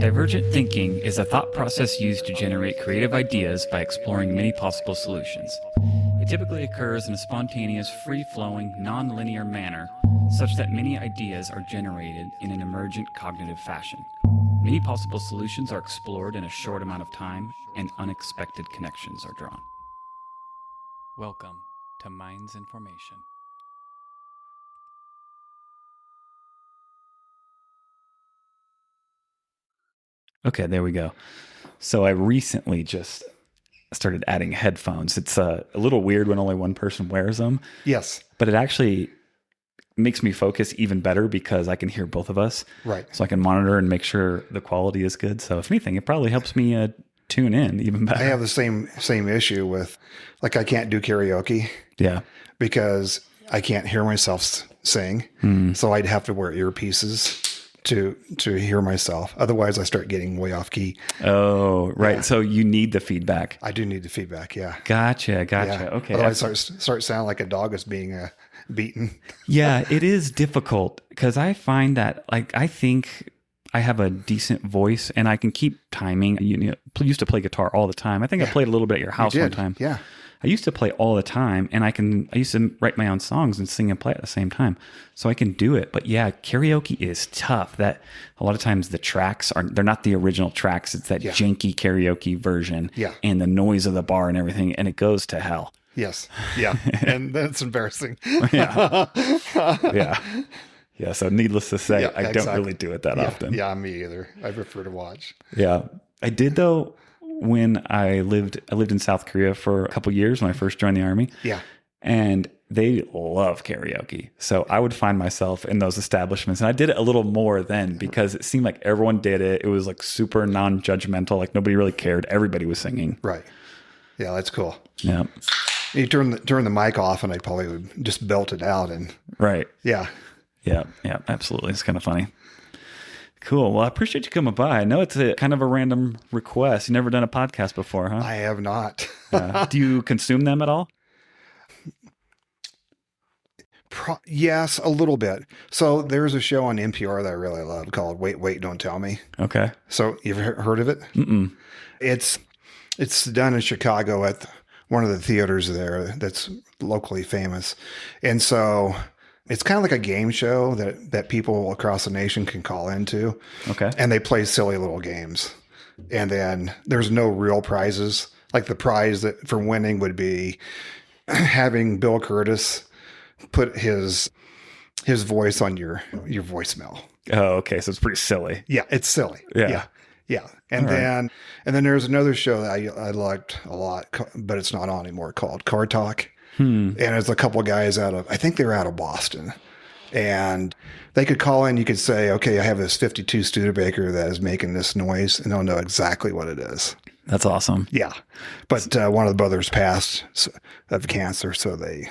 Divergent thinking is a thought process used to generate creative ideas by exploring many possible solutions. It typically occurs in a spontaneous, free-flowing, non-linear manner, such that many ideas are generated in an emergent cognitive fashion. Many possible solutions are explored in a short amount of time, and unexpected connections are drawn. Welcome to Minds in Formation. Okay, there we go. So I recently just started adding headphones. It's a little weird when only one person wears them. Yes. But it actually makes me focus even better because I can hear both of us. Right. So I can monitor and make sure the quality is good. So if anything, it probably helps me tune in even better. I have the same issue with, like, I can't do karaoke. Yeah. Because I can't hear myself sing. So I'd have to wear earpieces to hear myself. Otherwise, I start getting way off key. Oh, right. Yeah. So you need the feedback. I do need the feedback. Yeah. Gotcha. Yeah. Okay. Otherwise, I start sounding like a dog is being beaten. Yeah, it is difficult because I find that, like, I think I have a decent voice and I can keep timing. I used to play guitar all the time. I think I played a little bit at your house one time. Yeah. I used to play all the time, and I used to write my own songs and sing and play at the same time. So I can do it. But yeah, karaoke is tough. That a lot of times the tracks they're not the original tracks. It's that janky karaoke version. Yeah. And the noise of the bar and everything, and it goes to hell. Yes. Yeah. And that's embarrassing. Yeah. Yeah. So needless to say, I don't really do it that often. Yeah, me either. I prefer to watch. Yeah. I did though when I lived in South Korea for a couple years when I first joined the Army. Yeah. And they love karaoke. So I would find myself in those establishments. And I did it a little more then because it seemed like everyone did it. It was like super non-judgmental. Like nobody really cared. Everybody was singing. Right. Yeah, that's cool. Yeah. You turn the mic off and I probably would just belt it out. And right. Yeah. Yeah, absolutely. It's kind of funny. Cool. Well, I appreciate you coming by. I know it's a kind of a random request. You've never done a podcast before, huh? I have not. Do you consume them at all? Yes, a little bit. So there's a show on NPR that I really love called Wait, Wait, Don't Tell Me. Okay. So you've heard of it? Mm-mm. It's done in Chicago at one of the theaters there that's locally famous. And so it's kind of like a game show that people across the nation can call into. Okay. And they play silly little games. And then there's no real prizes. Like the prize for winning would be having Bill Curtis put his voice on your voicemail. Oh, okay. So it's pretty silly. Yeah, it's silly. Yeah. Yeah. And then there's another show that I liked a lot, but it's not on anymore, called Car Talk. And it's a couple of guys I think they're out of Boston. And they could call in, you could say, okay, I have this 52 Studebaker that is making this noise, and they'll know exactly what it is. That's awesome. Yeah. But one of the brothers passed of cancer, so they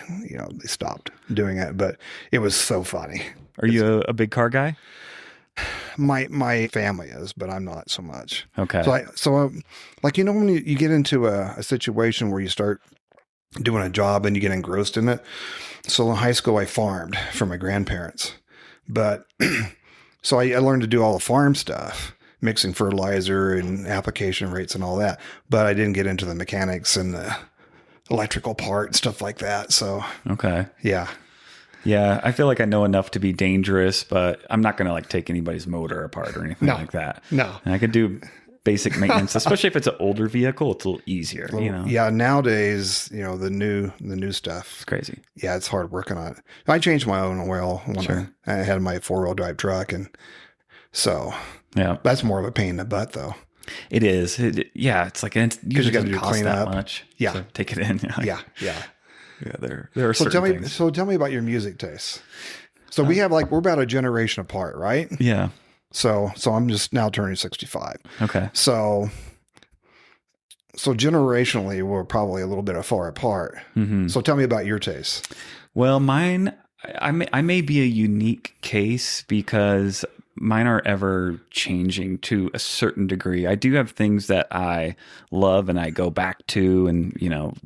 stopped doing it. But it was so funny. Are you a big car guy? My family is, but I'm not so much. Okay. So when you get into a situation where you start doing a job and you get engrossed in it. So in high school, I farmed for my grandparents, but so I learned to do all the farm stuff, mixing fertilizer and application rates and all that. But I didn't get into the mechanics and the electrical part, stuff like that. So, okay. Yeah. Yeah. I feel like I know enough to be dangerous, but I'm not going to like take anybody's motor apart or anything like that. No. And I could do basic maintenance, especially if it's an older vehicle. It's a little easier, Yeah, nowadays, the new stuff. It's crazy. Yeah, it's hard working on it. I changed my own oil when I had my 4-wheel drive truck, and so that's more of a pain in the butt, though. It is. It's like it usually doesn't cost that much. Yeah, so take it in. Yeah. There are certain things. So tell me about your music tastes. So we're about a generation apart, right? Yeah. So I'm just now turning 65. Okay. So generationally, we're probably a little bit far apart. Mm-hmm. So tell me about your tastes. Well, mine, I may be a unique case because mine are ever changing to a certain degree. I do have things that I love and I go back to, and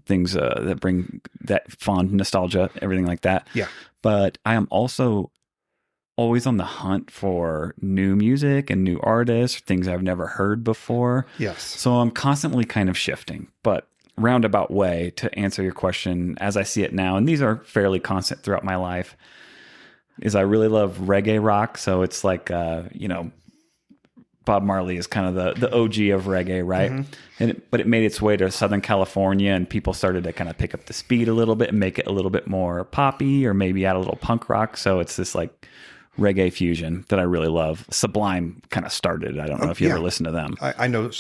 things that bring that fond nostalgia, everything like that. Yeah. But I am also always on the hunt for new music and new artists, things I've never heard before. Yes. So I'm constantly kind of shifting, but roundabout way to answer your question as I see it now, and these are fairly constant throughout my life, is I really love reggae rock. So it's like, Bob Marley is kind of the OG of reggae, right? But it made its way to Southern California, and people started to kind of pick up the speed a little bit and make it a little bit more poppy, or maybe add a little punk rock. So it's this like reggae fusion that I really love. Sublime kind of started. I don't know if you ever listened to them. I know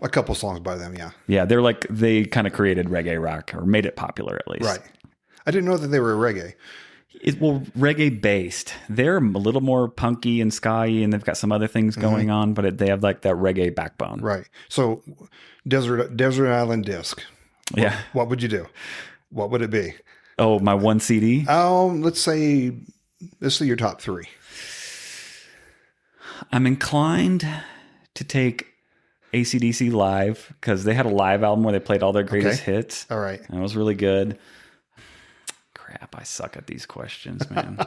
a couple songs by them, yeah. Yeah, they kind of created reggae rock, or made it popular at least. Right. I didn't know that they were reggae. Reggae based. They're a little more punky and ska-y, and they've got some other things going on, but they have like that reggae backbone. Right. So Desert Island Disc. What would you do? What would it be? Oh, my one CD? Let's say your top 3. I'm inclined to take AC/DC Live, because they had a live album where they played all their greatest hits. All right. And it was really good. Crap, I suck at these questions, man.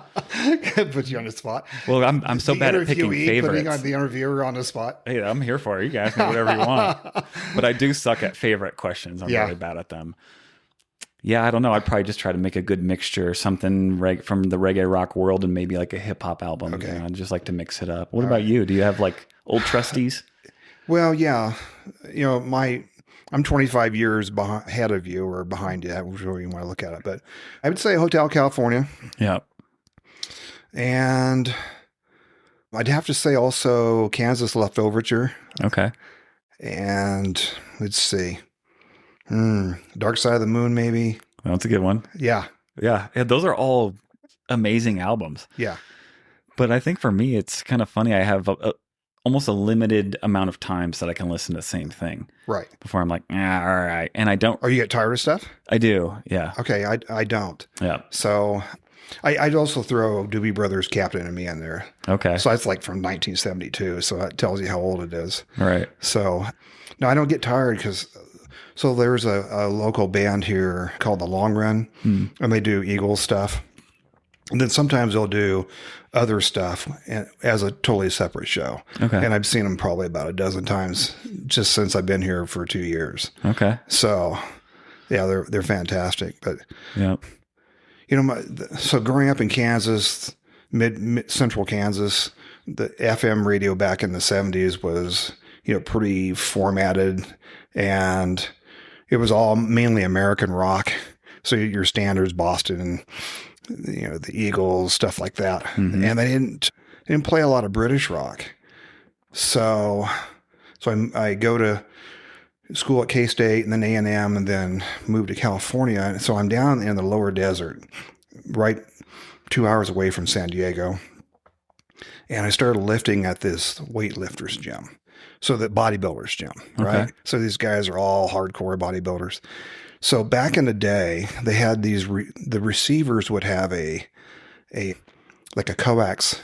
Put you on the spot. Well, I'm so bad at picking favorites. Putting the interviewer on the spot. Hey, I'm here for it. You guys know whatever you want. But I do suck at favorite questions. I'm really bad at them. Yeah, I don't know. I'd probably just try to make a good mixture, something from the reggae rock world, and maybe like a hip hop album. Okay. I'd just like to mix it up. What about you? Do you have like old trustees? Well, yeah. I'm 25 years ahead of you, or behind you, whichever you want to look at it. But I would say Hotel California. Yeah. And I'd have to say also Kansas Left Overture. Okay. And let's see. Dark Side of the Moon, maybe. That's a good one. Yeah. Yeah. Those are all amazing albums. Yeah. But I think for me, it's kind of funny. I have almost a limited amount of times that I can listen to the same thing. Right. Before I'm like, all right. And I don't. Oh, you get tired of stuff? I do. Yeah. Okay. I don't. Yeah. So I'd also throw Doobie Brothers' Captain and Me in there. Okay. So that's like from 1972. So that tells you how old it is. Right. So no, I don't get tired because. So there's a local band here called The Long Run, and they do Eagles stuff. And then sometimes they'll do other stuff as a totally separate show. Okay. And I've seen them probably about a dozen times just since I've been here for 2 years. Okay. So, yeah, they're fantastic. But, yeah, so growing up in Kansas, mid central Kansas, the FM radio back in the 70s was, pretty formatted, and it was all mainly American rock. So your standards, Boston, and the Eagles, stuff like that. Mm-hmm. And they didn't play a lot of British rock. So I go to school at K-State and then A&M, and then moved to California. And so I'm down in the lower desert, right 2 hours away from San Diego. And I started lifting at this weightlifters gym. So the bodybuilders gym, right? Okay. So these guys are all hardcore bodybuilders. So back in the day, they had these, the receivers would have a coax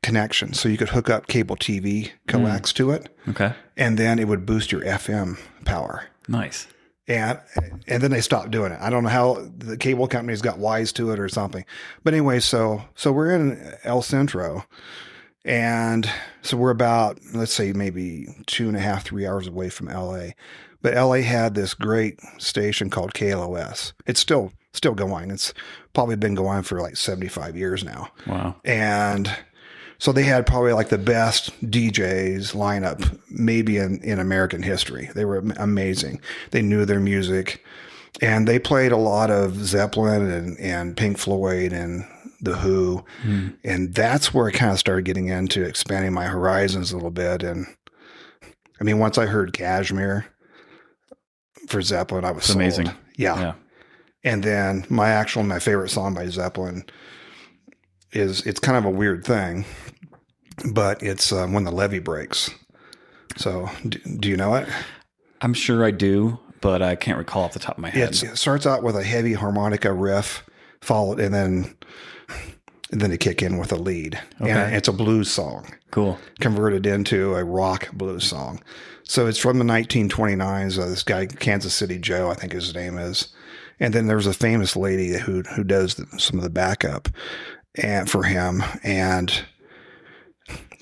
connection. So you could hook up cable TV coax to it. Okay. And then it would boost your FM power. Nice. And then they stopped doing it. I don't know how the cable companies got wise to it or something. But anyway, so we're in El Centro. And so we're about, let's say, maybe 2.5, 3 hours away from LA. But LA had this great station called KLOS. It's still going. It's probably been going for like 75 years now. Wow. And so they had probably like the best DJs lineup maybe in American history. They were amazing. They knew their music. And they played a lot of Zeppelin and Pink Floyd and The Who. And that's where I kind of started getting into expanding my horizons a little bit. And I mean, once I heard Kashmir for Zeppelin, I was sold. Amazing. Yeah. And then my favorite song by Zeppelin it's kind of a weird thing, but it's When the Levee Breaks. So do you know it? I'm sure I do, but I can't recall off the top of my head. It starts out with a heavy harmonica riff, followed, and then they kick in with a lead. Okay. And it's a blues song. Cool. Converted into a rock blues song. So it's from the 1929s. This guy, Kansas City Joe, I think his name is. And then there's a famous lady who does some of the backup. and for him. And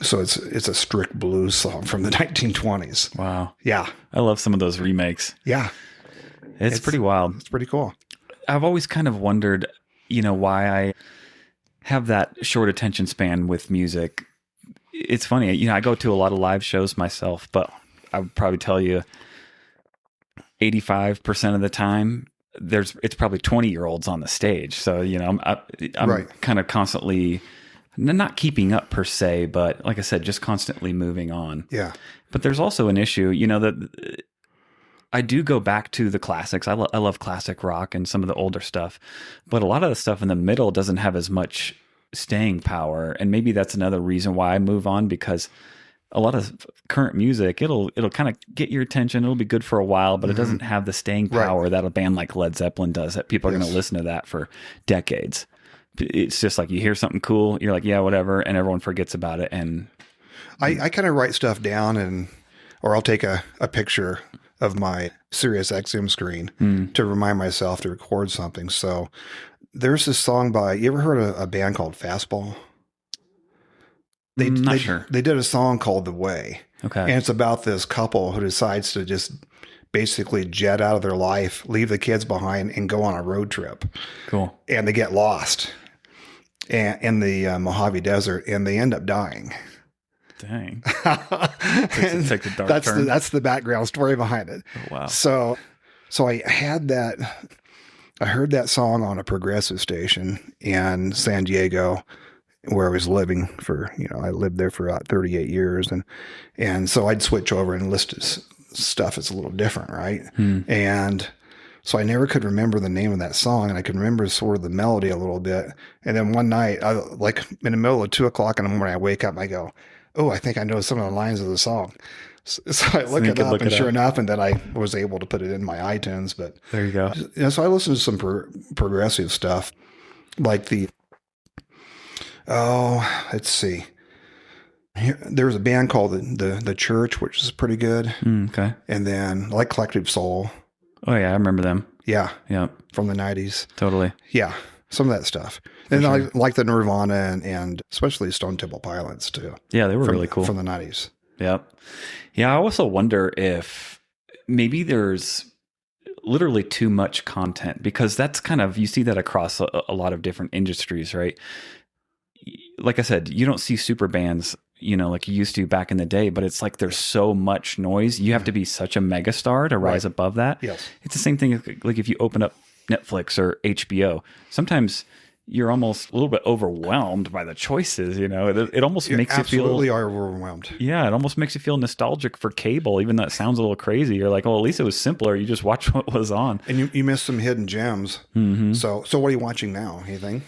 so it's a strict blues song from the 1920s. Wow. Yeah. I love some of those remakes. Yeah. It's pretty wild. It's pretty cool. I've always kind of wondered, why I have that short attention span with music. It's funny, I go to a lot of live shows myself, but I would probably tell you 85% of the time it's probably 20-year-olds on the stage. So, I'm Right. kind of constantly not keeping up per se, but like I said, just constantly moving on. Yeah. But there's also an issue, that I do go back to the classics. I love classic rock and some of the older stuff, but a lot of the stuff in the middle doesn't have as much staying power. And maybe that's another reason why I move on, because a lot of current music, it'll kind of get your attention. It'll be good for a while, but it doesn't have the staying power that a band like Led Zeppelin does, that people are going to listen to that for decades. It's just like you hear something cool, you're like, yeah, whatever, and everyone forgets about it. And I kind of write stuff down or I'll take a picture of my Sirius XM screen to remind myself to record something. So there's this song you ever heard of a band called Fastball? Not sure. They did a song called The Way. Okay. And it's about this couple who decides to just basically jet out of their life, leave the kids behind, and go on a road trip. Cool. And they get lost in the Mojave Desert, and they end up dying. Dang. Take the dark turn. That's the background story behind it. Oh, wow. So I heard that song on a progressive station in San Diego, where I was living I lived there for about 38 years. And so I'd switch over and listen to stuff that's a little different. Right. And so I never could remember the name of that song, and I could remember sort of the melody a little bit. And then one night, like in the middle of 2:00 in the morning, I wake up and I go, oh, I think I know some of the lines of the song. So I look it up, and sure enough, and then I was able to put it in my iTunes. But there you go. So I listened to some progressive stuff, like let's see. There was a band called the Church, which is pretty good. Okay. And then like Collective Soul. Oh yeah, I remember them. Yeah. Yeah. From the 90s. Totally. Yeah. Some of that stuff. And I like the Nirvana and especially Stone Temple Pilots too. Yeah, they were really cool. From the 90s. Yep. Yeah, I also wonder if maybe there's literally too much content, because that's you see that across a lot of different industries, right? Like I said, you don't see super bands, like you used to back in the day, but it's like there's so much noise. You have to be such a megastar to rise above that. Yes. It's the same thing like if you open up Netflix or HBO. Sometimes you're almost a little bit overwhelmed by the choices, It almost makes you feel... absolutely are overwhelmed. Yeah, it almost makes you feel nostalgic for cable, even though it sounds a little crazy. You're like, well, at least it was simpler. You just watch what was on. And you missed some hidden gems. Mm-hmm. So what are you watching now? Anything?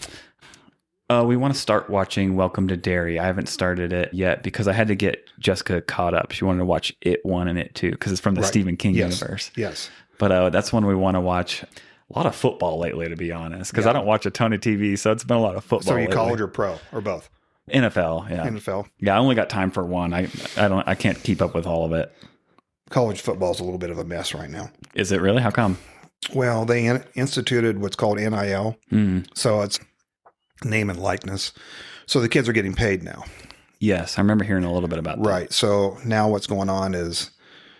We want to start watching Welcome to Derry. I haven't started it yet because I had to get Jessica caught up. She wanted to watch It 1 and It 2 because it's from the Stephen King universe. Yes. But that's one we want to watch. A lot of football lately, to be honest, because I don't watch a ton of TV, so it's been a lot of football. So are you lately. College or pro or both? NFL, yeah. NFL. Yeah, I only got time for one. I can't keep up with all of it. College football is a little bit of a mess right now. Is it really? How come? Well, they instituted what's called NIL. So it's name and likeness. So the kids are getting paid now. Yes, I remember hearing a little bit about that. Right. So now what's going on is,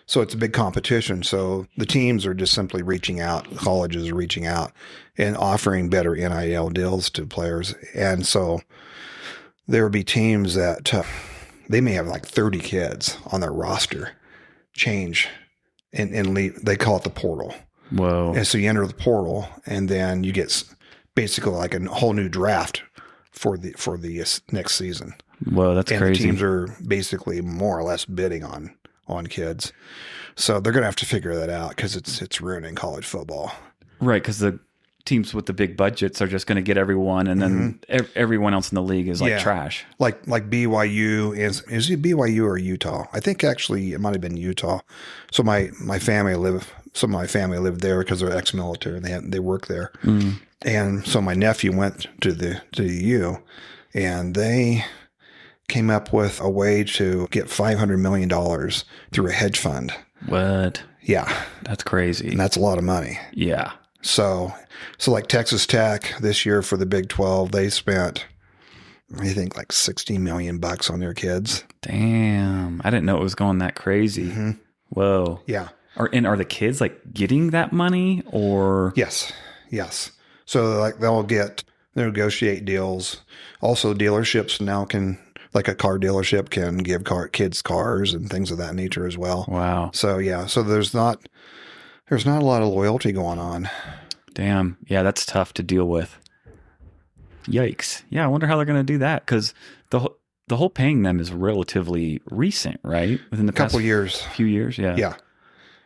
so it's a big competition. So the teams are just simply reaching out, colleges are reaching out and offering better NIL deals to players. And so there will be teams that they may have like 30 kids on their roster change and leave. They call it the portal. Whoa. And so you enter the portal and then you get basically like a whole new draft for the next season. Whoa, that's and crazy. The teams are basically more or less bidding on kids. So they're going to have to figure that out because it's ruining college football. Right, because the teams with the big budgets are just going to get everyone, and then everyone else in the league is like trash. Like BYU is it BYU or Utah? I think actually it might have been Utah. So my family lived there because they're ex-military and they work there. And so my nephew went to the U, and they came up with a way to get $500 million through a hedge fund. What? Yeah. That's crazy. And that's a lot of money. Yeah. So like Texas Tech this year for the Big 12, they spent I think like 60 million bucks on their kids. Damn. I didn't know it was going that crazy. Mm-hmm. Whoa. Yeah. Are the kids like getting that money or? Yes. Yes. So like they'll negotiate deals. Also dealerships now can, like a car dealership can give kids cars and things of that nature as well. Wow. So yeah, so there's not a lot of loyalty going on. Damn. Yeah, that's tough to deal with. Yikes. Yeah, I wonder how they're going to do that because the whole paying them is relatively recent, right? Within the Couple past years. few years. Yeah. Yeah.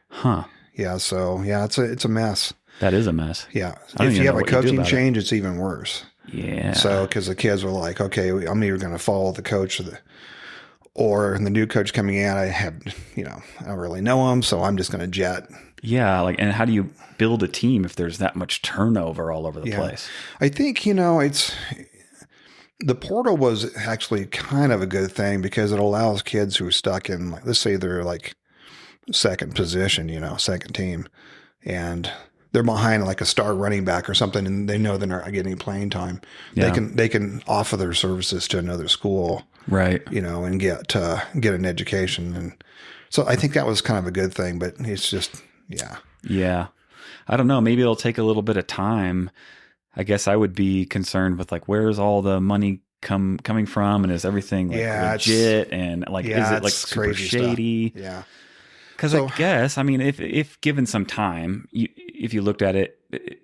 Huh. Yeah. So yeah, it's a mess. That is a mess. Yeah. I don't If even you know have a what you do coaching about it. change, it's even worse. Yeah. So, because the kids were like, okay, I'm either going to follow the coach or the new coach coming in, I don't really know him, so I'm just going to jet. Yeah. And how do you build a team if there's that much turnover all over the place? I think, the portal was actually kind of a good thing because it allows kids who are stuck in, like, let's say they're like second position, second team, and they're behind like a star running back or something, and they know they're not getting playing time. Yeah. They can offer their services to another school, Right. and get an education. And so I think that was kind of a good thing, but it's just, yeah. Yeah. I don't know. Maybe it'll take a little bit of time. I guess I would be concerned with like, where's all the money coming from, and is everything like legit, and like, is it like super shady? Stuff. Yeah. Because I guess, I mean, if given some time, if you looked at it,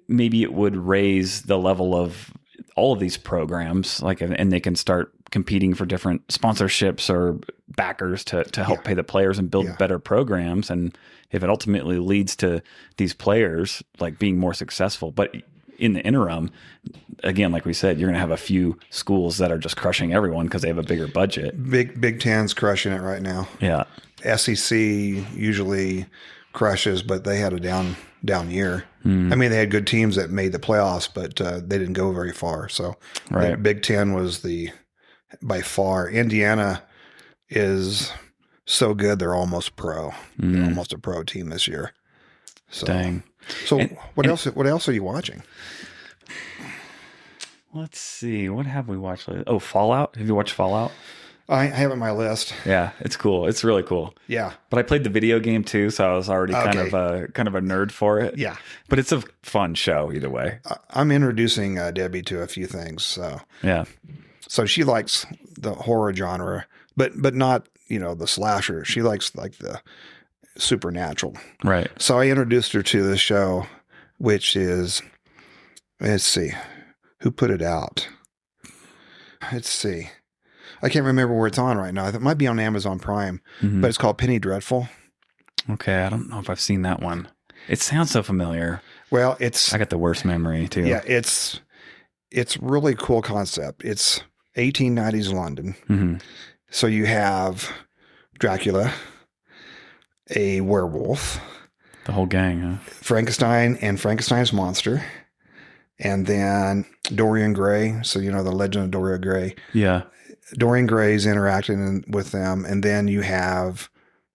maybe it would raise the level of all of these programs, like, and they can start competing for different sponsorships or backers to help pay the players and build better programs. And if it ultimately leads to these players like being more successful, but in the interim, again, like we said, you're going to have a few schools that are just crushing everyone because they have a bigger budget. Big Ten's crushing it right now. Yeah. SEC usually crushes, but they had a down year. I mean, they had good teams that made the playoffs, but they didn't go very far. So right. Big Ten was by far. Indiana is so good; they're almost pro. They're almost a pro team this year. So, dang. So what else? What else are you watching? Let's see. What have we watched lately? Oh, Fallout. Have you watched Fallout? I have it on my list. Yeah, it's cool. It's really cool. Yeah. But I played the video game too, so I was already kind of a nerd for it. Yeah. But it's a fun show either way. I'm introducing Debbie to a few things. So yeah. So she likes the horror genre, but not, the slasher. She likes like the supernatural. Right. So I introduced her to this show, which is, let's see, who put it out? Let's see. I can't remember where it's on right now. It might be on Amazon Prime, but it's called Penny Dreadful. Okay. I don't know if I've seen that one. It sounds so familiar. Well, I got the worst memory too. Yeah, it's really cool concept. It's 1890s London. Mm-hmm. So you have Dracula, a werewolf, the whole gang, huh? Frankenstein and Frankenstein's monster, and then Dorian Gray. So, the legend of Dorian Gray. Yeah. Dorian Gray's interacting with them, and then you have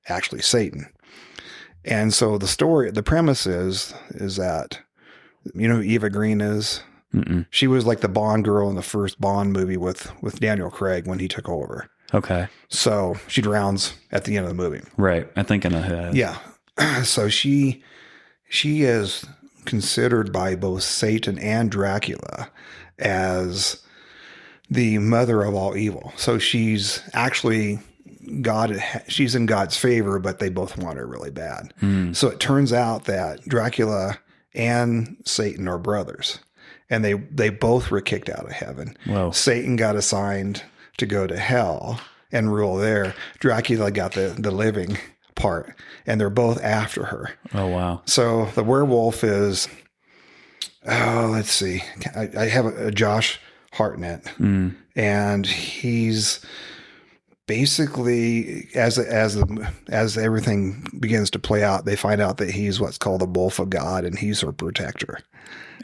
actually Satan. And so the premise is that, who Eva Green is? Mm-mm. She was like the Bond girl in the first Bond movie with Daniel Craig when he took over. Okay. So she drowns at the end of the movie. Right. I'm thinking ahead. Yeah. So she is considered by both Satan and Dracula as the mother of all evil. So she's actually she's in God's favor, but they both want her really bad. So it turns out that Dracula and Satan are brothers, and they both were kicked out of heaven. Whoa. Satan got assigned to go to hell and rule there. Dracula got the living part, and they're both after her. Oh, wow. So the werewolf is, let's see. I have a Josh Hartnett, and he's basically, as everything begins to play out, they find out that he's what's called the wolf of God, and he's her protector.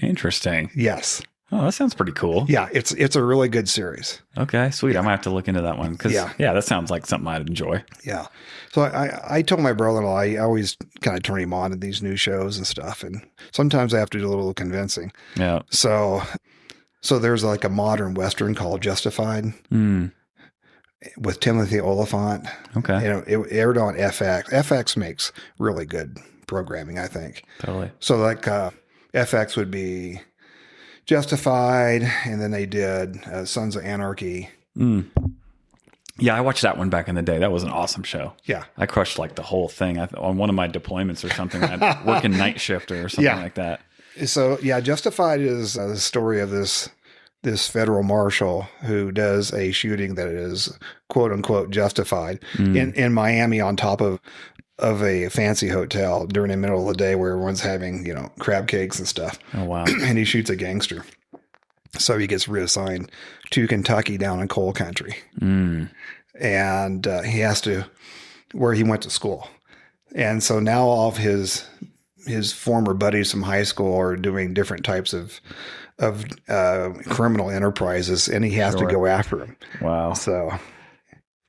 Interesting. Yes. Oh, that sounds pretty cool. Yeah, it's a really good series. Okay, sweet. I might have to look into that one because that sounds like something I'd enjoy. Yeah. So I told my brother-in-law, I always kind of turn him on to these new shows and stuff, and sometimes I have to do a little convincing. Yeah. So So there's like a modern Western called Justified Mm, with Timothy Oliphant. okay. It aired on FX. FX makes really good programming, I think. Totally. So like FX would be Justified, and then they did Sons of Anarchy. Mm. Yeah, I watched that one back in the day. That was an awesome show. Yeah. I crushed like the whole thing on one of my deployments or something. I'd work in night shift or something like that. So yeah, Justified is the story of this federal marshal who does a shooting that is quote unquote justified in Miami on top of a fancy hotel during the middle of the day where everyone's having, crab cakes and stuff. Oh, wow. And he shoots a gangster. So he gets reassigned to Kentucky down in coal country. Mm. And he has to, where he went to school. And so now all of his former buddies from high school are doing different types of criminal enterprises, and he has to go after them. Wow. So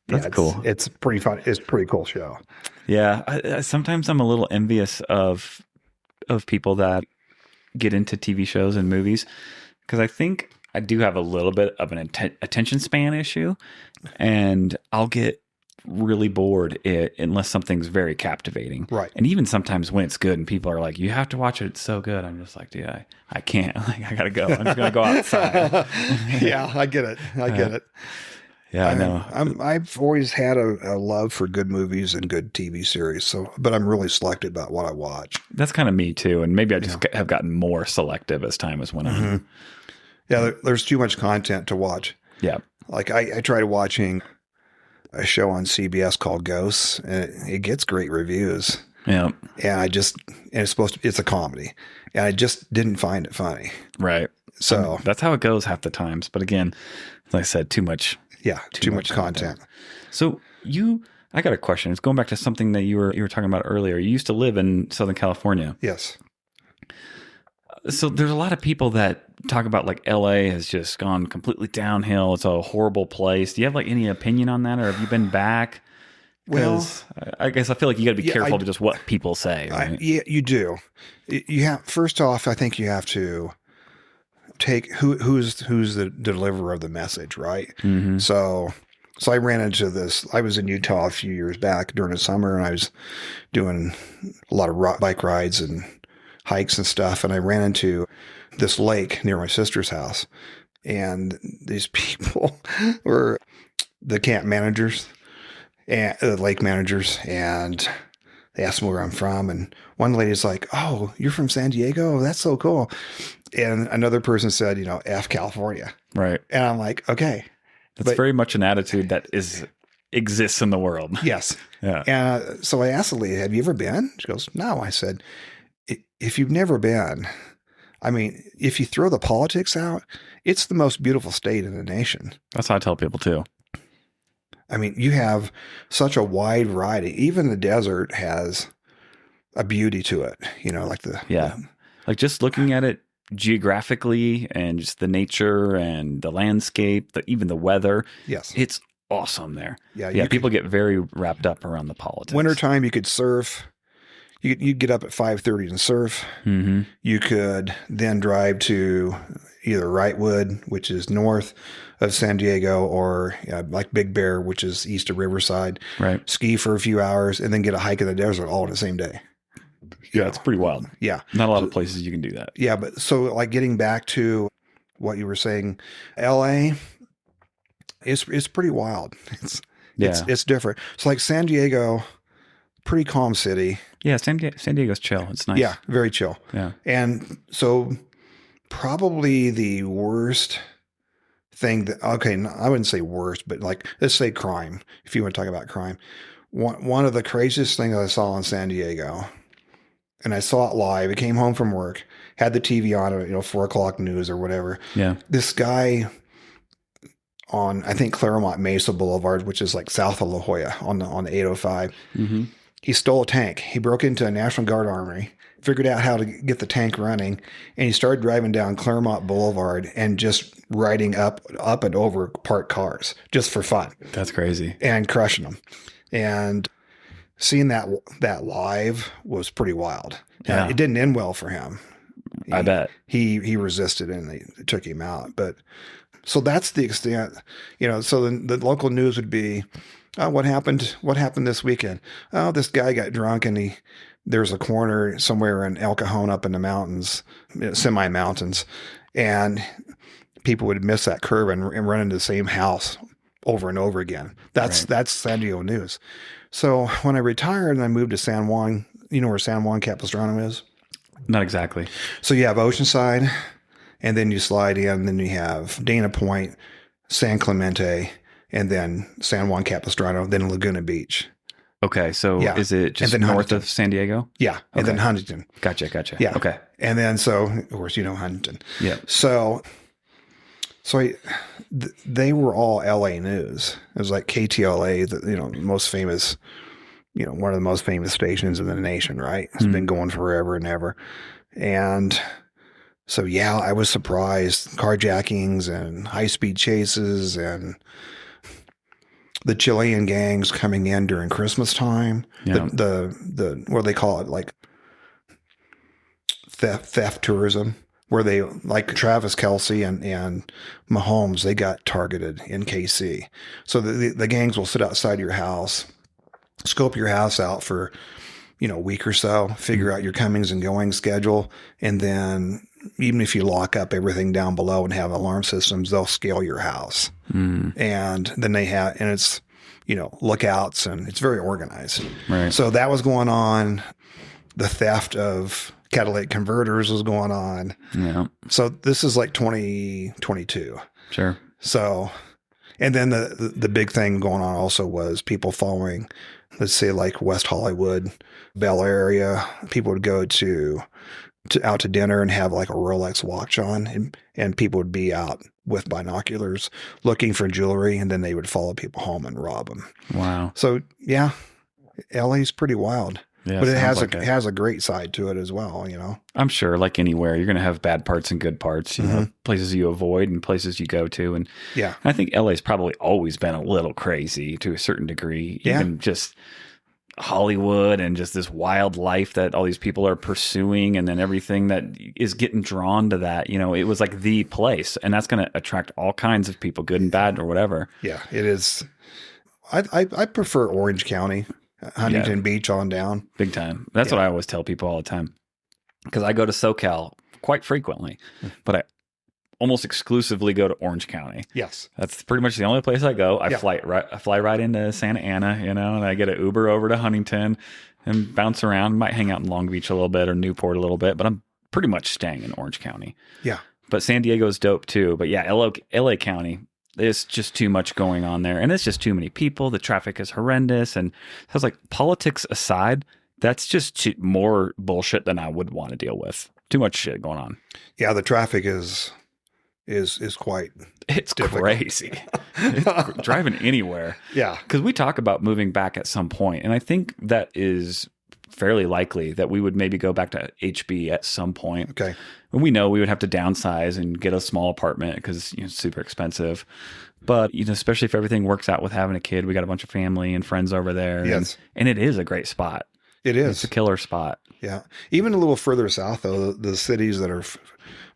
that's cool. It's pretty fun. It's a pretty cool show. Yeah. Sometimes I'm a little envious of people that get into TV shows and movies, because I think I do have a little bit of an attention span issue, and I'll get really bored unless something's very captivating. Right. And even sometimes when it's good and people are like, you have to watch it, it's so good. I'm just like, dude, I can't. Like, I gotta go. I'm just gonna go outside. Yeah, I get it. I get it. Yeah, I know. I've always had a love for good movies and good TV series. But I'm really selective about what I watch. That's kind of me too. And maybe I just have gotten more selective as time has went on. Mm-hmm. Yeah, there's too much content to watch. Yeah. Like I tried watching a show on CBS called Ghosts, and it gets great reviews. Yeah. And it's a comedy, and I just didn't find it funny. Right. So that's how it goes half the times. But again, like I said, too much. Yeah, too much content. So I got a question. It's going back to something that you were talking about earlier. You used to live in Southern California. Yes. So there's a lot of people that talk about like LA has just gone completely downhill. It's a horrible place. Do you have like any opinion on that, or have you been back? Well, I guess I feel like you got to be careful to just what people say. Right? Yeah, you do. You have, first off, I think you have to take who's the deliverer of the message, right? Mm-hmm. So I ran into this. I was in Utah a few years back during the summer, and I was doing a lot of bike rides and hikes and stuff. And I ran into this lake near my sister's house, and these people were the camp managers and the lake managers, and they asked me where I'm from. And one lady's like, "Oh, you're from San Diego? That's so cool." And another person said, F California. Right. And I'm like, okay. That's very much an attitude that exists in the world. Yes. Yeah. And so I asked the lady, "Have you ever been?" She goes, "No." I said, "If you've never been, I mean, if you throw the politics out, it's the most beautiful state in the nation." That's how I tell people too. I mean, you have such a wide variety. Even the desert has a beauty to it, like just looking at it geographically and just the nature and the landscape, even the weather. Yes. It's awesome there. Yeah. People get very wrapped up around the politics. Wintertime, you could surf. You'd get up at 5:30 and surf. Mm-hmm. You could then drive to either Wrightwood, which is north of San Diego, or like Big Bear, which is east of Riverside. Right. Ski for a few hours, and then get a hike in the desert all in the same day. Yeah, it's pretty wild. Yeah. Not a lot of places you can do that. Yeah, but so like getting back to what you were saying, LA is pretty wild. It's different. So like San Diego, pretty calm city. Yeah, San Diego's chill. It's nice. Yeah, very chill. Yeah. And so probably the worst thing I wouldn't say worst, but like, let's say crime, if you want to talk about crime. One of the craziest things I saw in San Diego, and I saw it live. I came home from work, had the TV on, 4:00 news or whatever. Yeah. This guy on, I think, Claremont Mesa Boulevard, which is like south of La Jolla on the 805. Mm-hmm. He stole a tank. He broke into a National Guard armory, figured out how to get the tank running, and he started driving down Claremont Boulevard and just riding up and over parked cars just for fun. That's crazy. And crushing them. And seeing that live was pretty wild. Yeah. It didn't end well for him. I bet. He resisted and they took him out. But so that's the extent, so then the local news would be, oh, what happened this weekend? Oh, this guy got drunk and there's a corner somewhere in El Cajon up in the mountains, semi-mountains, and people would miss that curve and run into the same house over and over again. That's San Diego news. So when I retired and I moved to San Juan, you know where San Juan Capistrano is? Not exactly. So you have Oceanside, and then you slide in, then you have Dana Point, San Clemente, and then San Juan Capistrano, then Laguna Beach. Okay, so is it just north Huntington. of San Diego? Yeah, and then Huntington. Gotcha. Yeah. Okay. And then of course, Huntington. Yeah. So they were all LA news. It was like KTLA, the most famous, one of the most famous stations in the nation, right? It's been going forever and ever. And so, I was surprised. Carjackings and high-speed chases and the Chilean gangs coming in during Christmas time. Yeah. The what do they call it? Like theft tourism, where they, like Travis Kelce and Mahomes, they got targeted in KC. So the gangs will sit outside your house, scope your house out for, a week or so, figure out your comings and goings schedule. And then even if you lock up everything down below and have alarm systems, they'll scale your house. And then and it's, lookouts, and it's very organized. Right. So that was going on. The theft of catalytic converters was going on. Yeah. So this is like 2022. Sure. So, and then the big thing going on also was people following, let's say like West Hollywood, Bel Air area. People would go out to dinner and have like a Rolex watch on, and people would be out with binoculars looking for jewelry, and then they would follow people home and rob them. Wow. So LA's pretty wild. Yeah, but it has a great side to it as well, I'm sure, like anywhere, you're going to have bad parts and good parts, places you avoid and places you go to. And I think LA's probably always been a little crazy to a certain degree, even just Hollywood and just this wild life that all these people are pursuing, and then everything that is getting drawn to that. It was like the place, and that's going to attract all kinds of people, good and bad or whatever. Yeah, it is. I prefer Orange County. Huntington Beach on down. Big time. That's what I always tell people all the time. Because I go to SoCal quite frequently, but I almost exclusively go to Orange County. Yes. That's pretty much the only place I go. I fly right into Santa Ana, and I get an Uber over to Huntington and bounce around. Might hang out in Long Beach a little bit or Newport a little bit, but I'm pretty much staying in Orange County. Yeah. But San Diego's dope too. But LA County, there's just too much going on there, and it's just too many people. The traffic is horrendous, and I was like, politics aside, that's just more bullshit than I would want to deal with. Too much shit going on. Yeah, the traffic is quite. It's difficult. Crazy. It's driving anywhere. Yeah, because we talk about moving back at some point, and I think that is fairly likely that we would maybe go back to HB at some point. Okay. And we know we would have to downsize and get a small apartment because it's super expensive. But especially if everything works out with having a kid, we got a bunch of family and friends over there. Yes. And it is a great spot. It is. It's a killer spot. Yeah. Even a little further south, though, the cities that are,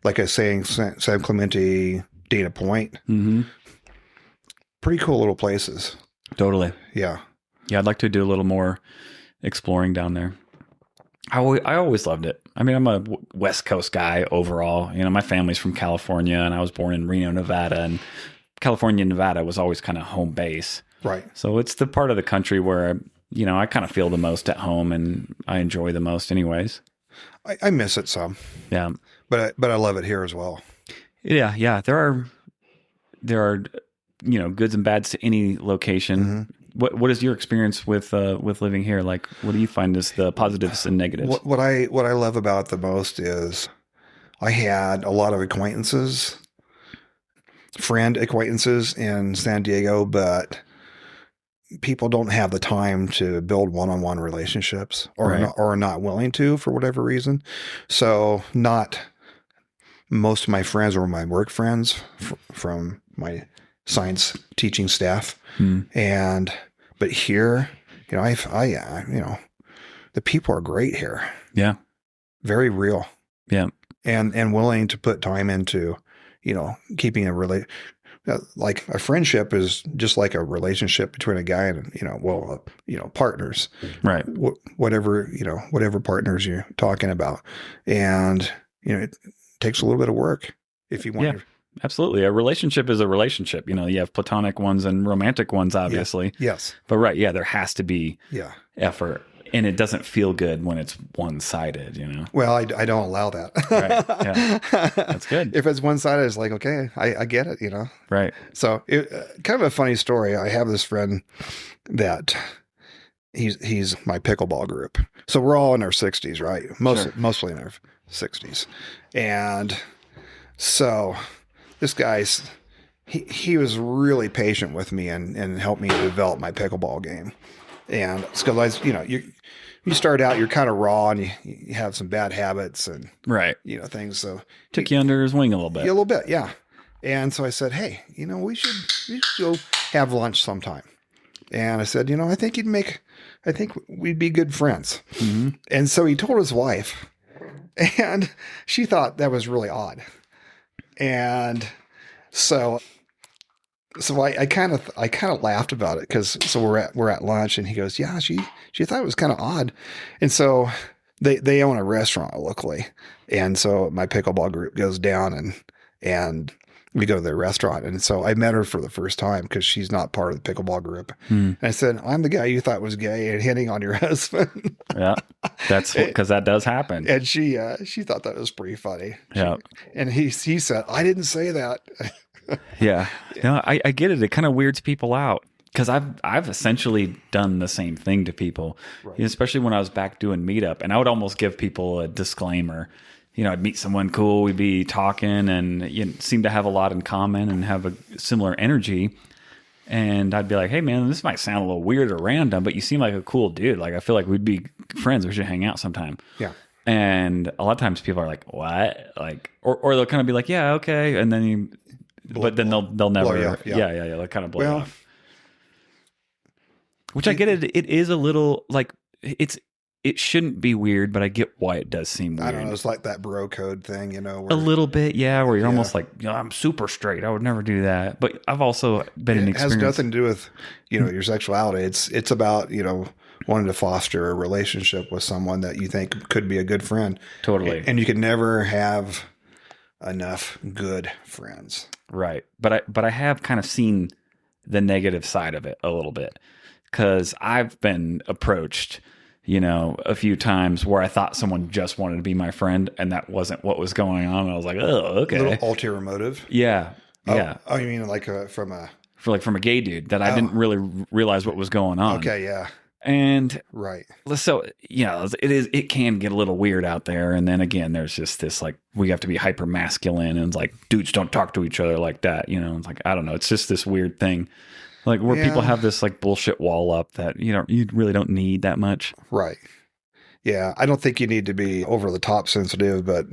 like I was saying, San Clemente, Dana Point, pretty cool little places. Totally. Yeah. Yeah, I'd like to do a little more exploring down there. I always loved it. I mean, I'm a West Coast guy overall. My family's from California, and I was born in Reno, Nevada, and California and Nevada was always kind of home base. Right. So it's the part of the country where, I kind of feel the most at home, and I enjoy the most anyways. I miss it some. Yeah. But I love it here as well. Yeah. Yeah. There are, goods and bads to any location. What is your experience with living here? Like, what do you find as the positives and negatives? What I love about it the most is I had a lot of friend acquaintances in San Diego, but people don't have the time to build one-on-one relationships or are not willing to for whatever reason. So not most of my friends were my work friends from my science teaching staff. But here, the people are great here. Yeah. Very real. Yeah. and willing to put time into, keeping like a friendship is just like a relationship between a guy and, partners, Right. whatever partners you're talking about. And, it takes a little bit of work if you want. Yeah, absolutely. A relationship is a relationship. You have platonic ones and romantic ones, obviously. Yes. But right. Yeah. There has to be effort. And it doesn't feel good when it's one-sided, Well, I don't allow that. Right. Yeah. That's good. If it's one-sided, it's like, okay, I get it, Right. So kind of a funny story. I have this friend that he's my pickleball group. So we're all in our 60s, right? Mostly in our 60s. And so this guy's, he was really patient with me and helped me develop my pickleball game. And because you start out, you're kind of raw and you have some bad habits and right, things. So took you under his wing a little bit. Yeah, a little bit, yeah. And so I said, hey, we should go have lunch sometime. And I said, I think we'd be good friends. Mm-hmm. And so he told his wife, and she thought that was really odd. And so I kind of laughed about it because we're at lunch and he goes, yeah, she thought it was kind of odd. And so they own a restaurant locally. And so my pickleball group goes down and we go to their restaurant. And so I met her for the first time because she's not part of the pickleball group. And I said, I'm the guy you thought was gay and hitting on your husband. Yeah. That's because that does happen. And she thought that was pretty funny. Yeah. And he said, I didn't say that. Yeah. No, I get it. It kind of weirds people out because I've essentially done the same thing to people, right. Especially when I was back doing meetup, and I would almost give people a disclaimer. I'd meet someone cool, we'd be talking and seem to have a lot in common and have a similar energy. And I'd be like, hey man, this might sound a little weird or random, but you seem like a cool dude. Like, I feel like we'd be friends. We should hang out sometime. Yeah. And a lot of times people are like, what? Like, or they'll kind of be like, yeah, okay. And then but then they'll never, they'll kind of blow up. Which I get it. It is a little like it shouldn't be weird, but I get why it does seem weird. I don't know. It's like that bro code thing, where, a little bit, yeah. Where you're almost like, I'm super straight. I would never do that. But I've also been in experience. It has nothing to do with your sexuality. It's about wanting to foster a relationship with someone that you think could be a good friend. Totally. And you can never have enough good friends. Right. But I have kind of seen the negative side of it a little bit because I've been approached, a few times where I thought someone just wanted to be my friend and that wasn't what was going on. I was like, oh, okay. A little ulterior motive. Yeah. Yeah. Oh, you mean like from a gay dude that I didn't really realize what was going on. Okay. Yeah. And right. So, it can get a little weird out there. And then again, there's just this, like, we have to be hyper masculine and it's like, dudes don't talk to each other like that. It's like, I don't know. It's just this weird thing. Like where people have this like bullshit wall up that, you really don't need that much. Right. Yeah. I don't think you need to be over the top sensitive, but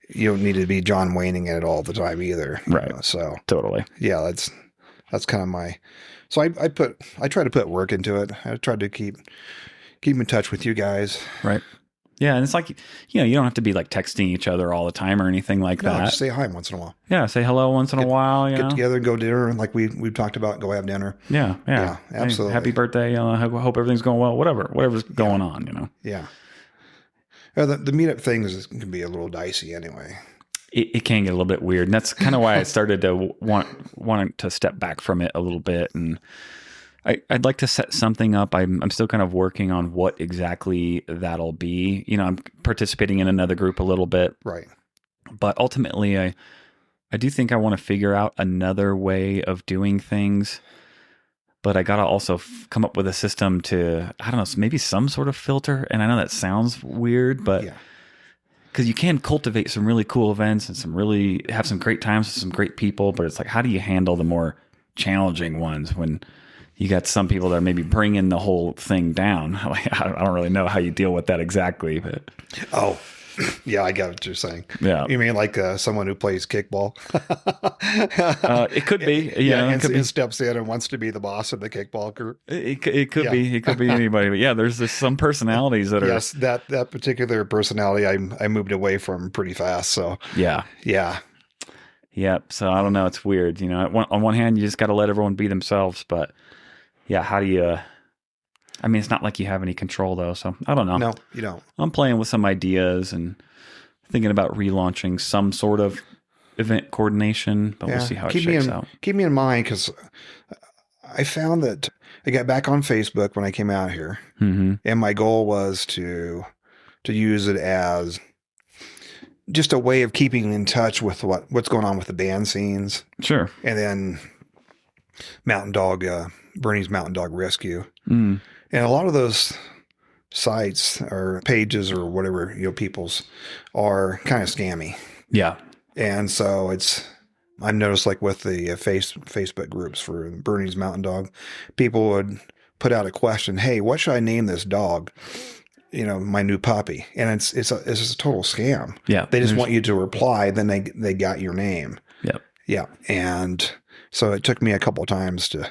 you don't need to be John Wayning it all the time either. Right. So totally. Yeah. That's kind of my, so I try to put work into it. I try to keep in touch with you guys. Right. Yeah. And it's like, you don't have to be like texting each other all the time or anything like that. Just say hi once in a while. Yeah. Say hello once in a while. Get together and go dinner. And like we've talked about, go have dinner. Yeah. Yeah. Absolutely. Hey, happy birthday. I hope everything's going well. Whatever's going on, Yeah. The meetup things can be a little dicey anyway. It can get a little bit weird. And that's kind of why I started to want to step back from it a little bit. And I'd like to set something up. I'm still kind of working on what exactly that'll be. I'm participating in another group a little bit. Right. But ultimately, I do think I want to figure out another way of doing things. But I got to also come up with a system to, I don't know, maybe some sort of filter. And I know that sounds weird, but because you can cultivate some really cool events and have some great times with some great people. But it's like, how do you handle the more challenging ones when you got some people that are maybe bringing the whole thing down? I don't really know how you deal with that exactly, but Yeah, I get what you're saying. Yeah. You mean like someone who plays kickball? It could be, Yeah, it could be. and steps in and wants to be the boss of the kickball group. It could Yeah. be. It could be anybody. But yeah, there's some personalities that are. Yes, that particular personality I moved away from pretty fast. So Yeah. yeah, Yep. So I don't know. It's weird. On one hand, you just got to let everyone be themselves. But yeah, how do you? I mean, it's not like you have any control though. So I don't know. no, you don't. I'm playing with some ideas and thinking about relaunching some sort of event coordination, but we'll see how it shakes out. Keep me in mind because I found that I got back on Facebook when I came out here, Mm-hmm. and my goal was to use it as just a way of keeping in touch with what's going on with the band scenes, Sure. and then Bernie's Mountain Dog Rescue, Mm. and a lot of those sites or pages or whatever people's are kind of scammy, Yeah. and so I've noticed like with the Facebook groups for Bernie's Mountain Dog, people would put out a question, "Hey, what should I name this dog? My new puppy," and it's a total scam. Yeah. They just want you to reply, then they got your name. Yep. Yeah, and so it took me a couple of times to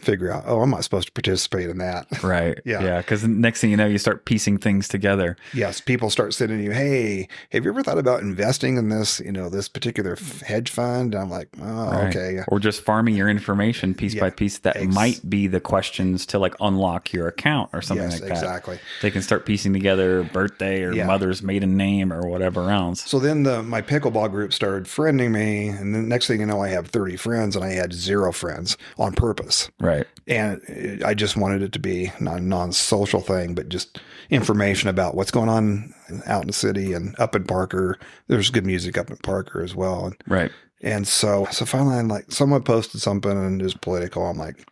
figure out, oh, I'm not supposed to participate in that. Right. Yeah. Yeah. Because next thing you know, you start piecing things together. Yes, people start sending you, "Hey, have you ever thought about investing in this, this particular hedge fund?" And I'm like, "Oh, Right. okay." Or just farming your information piece Yeah. by piece that might be the questions to like unlock your account or something Yes, like that. exactly. They can start piecing together birthday or Yeah. mother's maiden name or whatever else. So then my pickleball group started friending me, and the next thing you know, I have 30 friends, and I had 0 friends on purpose. Right. And I just wanted it to be not a non-social thing, but just information about what's going on out in the city and up in Parker. There's good music up in Parker as well. Right. And so finally, I'm like, someone posted something and it was political. I'm like,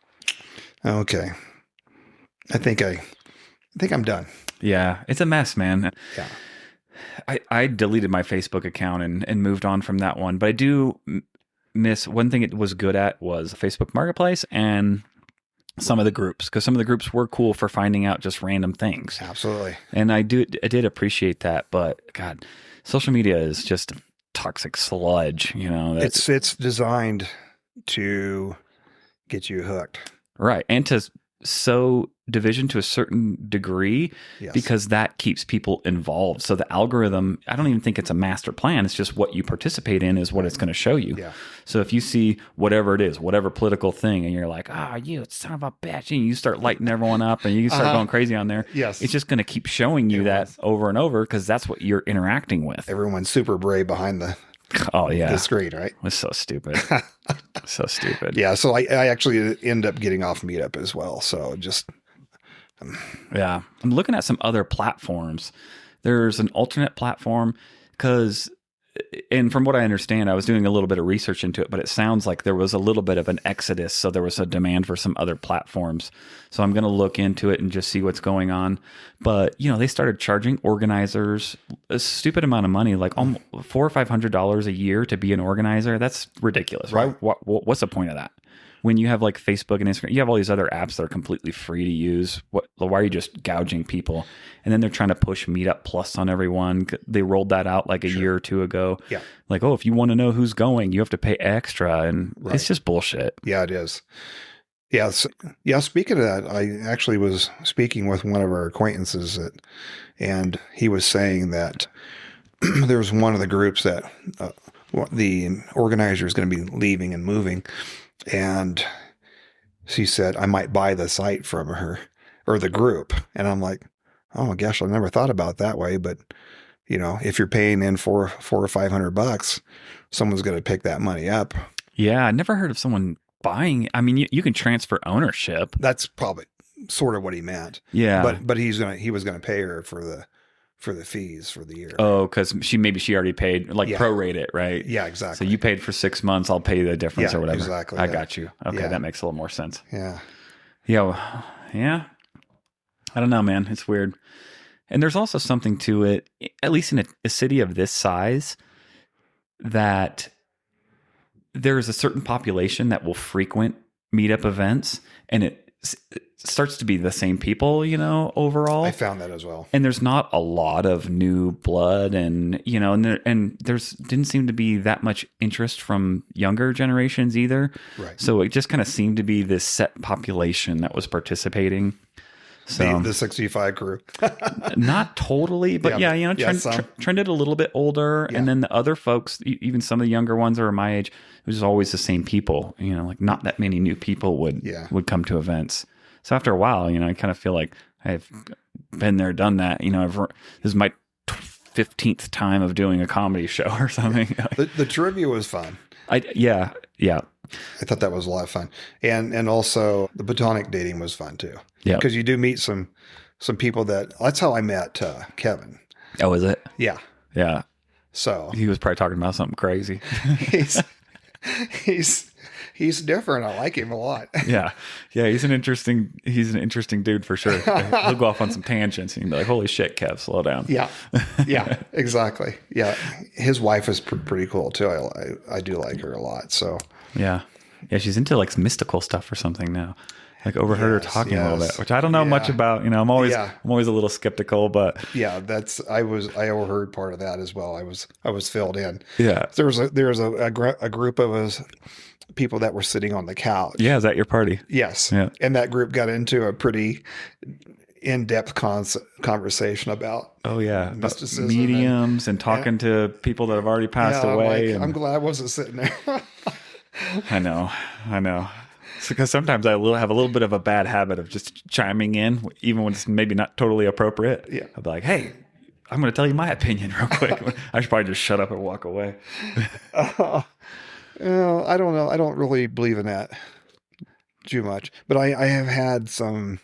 okay, I think I'm done. Yeah. It's a mess, man. Yeah. I deleted my Facebook account and moved on from that one. But I do miss one thing it was good at was Facebook Marketplace and some of the groups, because some of the groups were cool for finding out just random things. Absolutely. And I did appreciate that. But God, social media is just toxic sludge, It's designed to get you hooked. Right. And to sow division to a certain degree, Yes. because that keeps people involved. So the algorithm, I don't even think it's a master plan. It's just what you participate in is what it's going to show you. Yeah. So if you see whatever it is, whatever political thing, and you're like, you son of a bitch, and you start lighting everyone up and you start going crazy on there. Yes. It's just going to keep showing you that over and over because that's what you're interacting with. Everyone's super brave behind the Oh, yeah. the screen, right? It's so stupid. So stupid. Yeah. So I actually end up getting off Meetup as well. So just Yeah. I'm looking at some other platforms. There's an alternate platform and from what I understand, I was doing a little bit of research into it, but it sounds like there was a little bit of an exodus. So there was a demand for some other platforms. So I'm going to look into it and just see what's going on. But, they started charging organizers a stupid amount of money, like $400 or $500 a year to be an organizer. That's ridiculous, right? What's the point of that? When you have like Facebook and Instagram, you have all these other apps that are completely free to use. Why are you just gouging people? And then they're trying to push Meetup Plus on everyone. They rolled that out like a year or two ago. Yeah. Like, if you want to know who's going, you have to pay extra. And Right. It's just bullshit. Yeah, it is. Yeah. Speaking of that, I actually was speaking with one of our acquaintances and he was saying that there was one of the groups that the organizer is going to be leaving and moving. And she said, I might buy the site from her or the group. And I'm like, oh my gosh, I never thought about it that way. But, if you're paying in $400 or $500, someone's going to pick that money up. Yeah. I never heard of someone buying. I mean, you can transfer ownership. That's probably sort of what he meant. Yeah. But he was going to pay her for the fees for the year. Oh, because she already paid, like prorate it, right? Yeah, exactly. So you paid for 6 months, I'll pay the difference or whatever. Exactly. I got you. Okay, Yeah. that makes a little more sense. Yeah. Yeah. I don't know, man. It's weird. And there's also something to it, at least in a city of this size, that there is a certain population that will frequent meetup events, and starts to be the same people, overall. I found that as well. And there's not a lot of new blood, and there's didn't seem to be that much interest from younger generations either. Right. So it just kind of seemed to be this set population that was participating. So The 65 crew. not totally, but trended a little bit older. Yeah. And then the other folks, even some of the younger ones that are my age, it was always the same people. Like not that many new people would come to events. So after a while, I kind of feel like I've been there, done that. This is my 15th time of doing a comedy show or something. The trivia was fun. Yeah. I thought that was a lot of fun. And also the platonic dating was fun too. Yeah. Because you do meet some people that's how I met Kevin. Oh, is it? Yeah. Yeah. So he was probably talking about something crazy. he's different. I like him a lot. Yeah. He's an interesting dude for sure. He'll go off on some tangents and you'll be like, holy shit, Kev, slow down. Yeah, exactly. Yeah. His wife is pretty cool too. I do like her a lot. So yeah. She's into like some mystical stuff or something now. Like overheard her talking a little bit, which I don't know much about. I'm always a little skeptical, but yeah, I overheard part of that as well. I was filled in. Yeah, there was a group of us people that were sitting on the couch. Yeah, is that your party? Yes. Yeah, and that group got into a pretty in-depth conversation about mysticism, mediums, and talking to people that have already passed away. I'm glad I wasn't sitting there. I know. Because sometimes I have a little bit of a bad habit of just chiming in, even when it's maybe not totally appropriate. Yeah. I'll be like, hey, I'm going to tell you my opinion real quick. I should probably just shut up and walk away. I don't know. I don't really believe in that too much. But I have had some,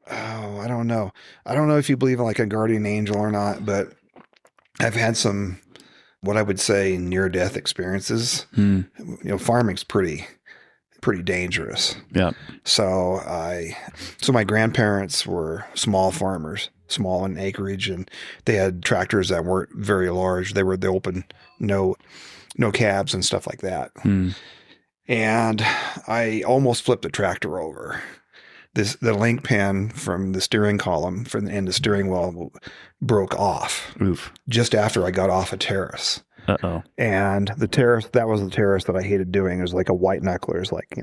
I don't know. I don't know if you believe in like a guardian angel or not, but I've had some, what I would say, near-death experiences. Farming's pretty dangerous. Yeah. So my grandparents were small farmers, small in acreage, and they had tractors that weren't very large. They open no cabs and stuff like that. And I almost flipped a tractor over. The link pin from the steering column and the steering wheel broke off. Oof. Just after I got off a terrace. Uh-oh. And that was the terrace that I hated doing. It was like a white knuckler's, like,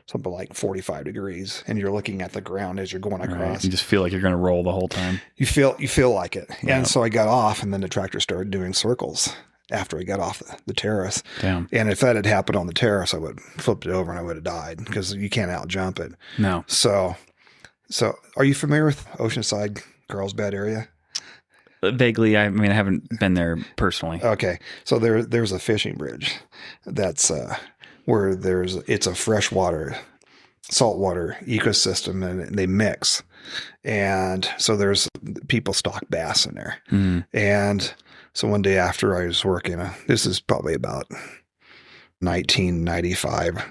something like 45 degrees. And you're looking at the ground as you're going across. Right. You just feel like you're going to roll the whole time. You feel like it. Yeah. And so I got off, and then the tractor started doing circles after I got off the terrace. Damn. And if that had happened on the terrace, I would have flipped it over and I would have died because you can't out jump it. No. So are you familiar with Oceanside, Carlsbad area? Vaguely. I haven't been there personally. Okay. So there's a fishing bridge that's where it's a freshwater, saltwater ecosystem, and they mix. And so there's people stock bass in there. And so one day after I was working, this is probably about 1995,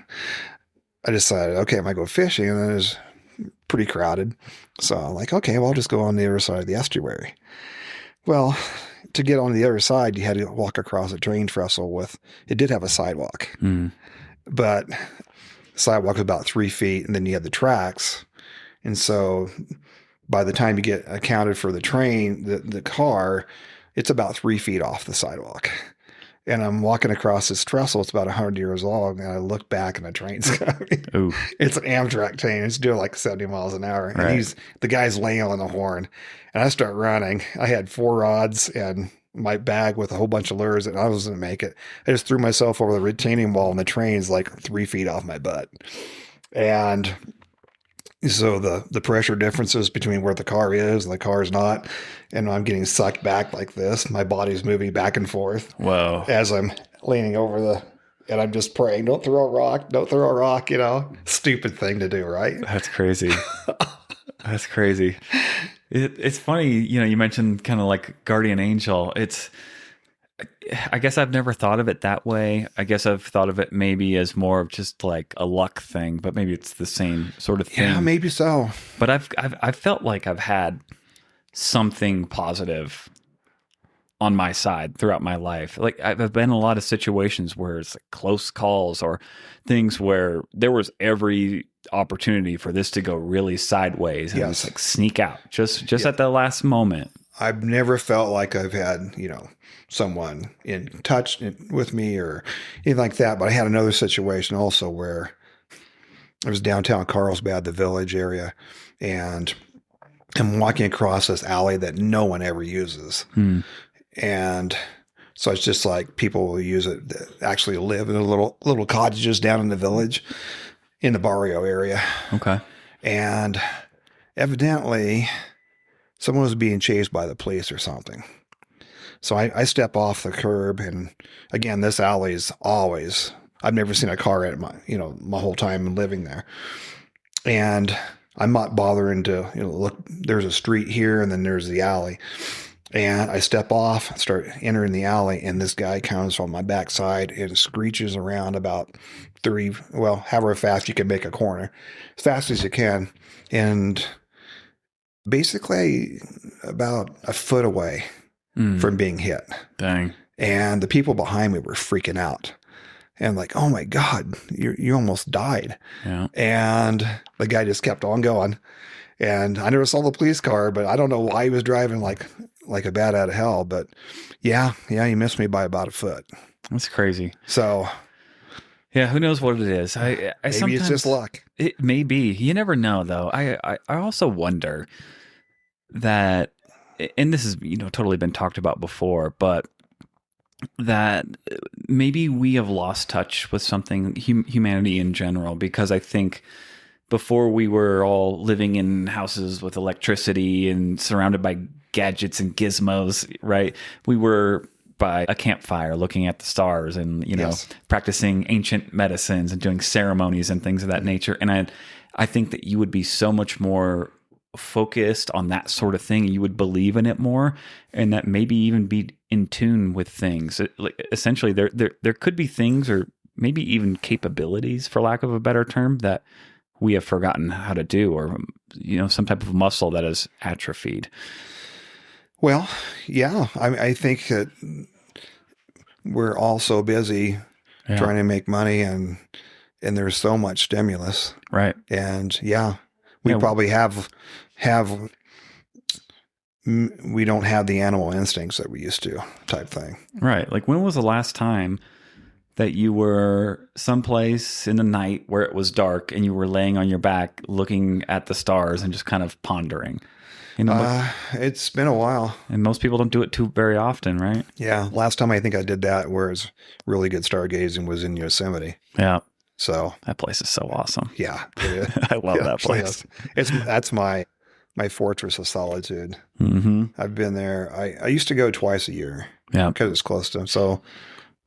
I decided, okay, I'm going to go fishing. And then it was pretty crowded. So I'm like, okay, well, I'll just go on the other side of the estuary. Well, to get on the other side, you had to walk across a train trestle it did have a sidewalk, but the sidewalk was about 3 feet, and then you had the tracks. And so by the time you get accounted for the train, the car, it's about 3 feet off the sidewalk. And I'm walking across this trestle. It's about 100 years long. And I look back and the train's coming. Ooh. It's an Amtrak train. It's doing like 70 miles an hour. And right. the guy's laying on the horn. And I start running. I had 4 rods and my bag with a whole bunch of lures, and I was going to make it. I just threw myself over the retaining wall, and the train's like 3 feet off my butt. And so the pressure differences between where the car is and the car's not, and I'm getting sucked back like this. My body's moving back and forth. Whoa. As I'm leaning over and I'm just praying, don't throw a rock, stupid thing to do, right? That's crazy. That's crazy. It's funny, you mentioned kind of like guardian angel. I guess I've never thought of it that way. I guess I've thought of it maybe as more of just like a luck thing, but maybe it's the same sort of thing. Yeah, maybe so. But I've felt like I've had something positive on my side throughout my life. Like I've been in a lot of situations where it's like close calls or things where there was every opportunity for this to go really sideways and Yes. just like sneak out just at the last moment. I've never felt like I've had, someone in touch with me or anything like that. But I had another situation also where I was downtown Carlsbad, the village area, and I'm walking across this alley that no one ever uses. And so it's just like people will use it that actually live in the little cottages down in the village in the barrio area. Okay. And evidently someone was being chased by the police or something. So I step off the curb, and again, this alley is always, I've never seen a car in it my whole time living there. And I'm not bothering to, look, there's a street here and then there's the alley. And I step off, start entering the alley, and this guy comes on my backside and screeches around about however fast you can make a corner, as fast as you can. And basically about a foot away from being hit. Dang. And the people behind me were freaking out. And like, oh my God, you almost died. Yeah. And the guy just kept on going. And I never saw the police car, but I don't know why he was driving like a bat out of hell. But yeah, he missed me by about a foot. That's crazy. So yeah, who knows what it is? I maybe it's just luck. It may be. You never know, though. I also wonder that, and this has totally been talked about before, but that maybe we have lost touch with something, humanity in general, because I think before we were all living in houses with electricity and surrounded by gadgets and gizmos, right? We were by a campfire looking at the stars and, Yes. practicing ancient medicines and doing ceremonies and things of that nature. And I think that you would be so much more focused on that sort of thing. You would believe in it more, and that maybe even be in tune with things. Essentially, there could be things, or maybe even capabilities, for lack of a better term, that we have forgotten how to do, or some type of muscle that is atrophied. Well, yeah, I think that we're all so busy trying to make money, and there's so much stimulus, right? And we probably have we don't have the animal instincts that we used to, type thing. Right. Like, when was the last time that you were someplace in the night where it was dark and you were laying on your back looking at the stars and just kind of pondering? It's been a while. And most people don't do it too very often, right? Yeah. Last time I think I did that, where it's really good stargazing, was in Yosemite. Yeah. So that place is so awesome. Yeah. It is. I love that place. That's my fortress of solitude. Mm-hmm. I've been there. I used to go twice a year. Yeah. Because it's close to them. So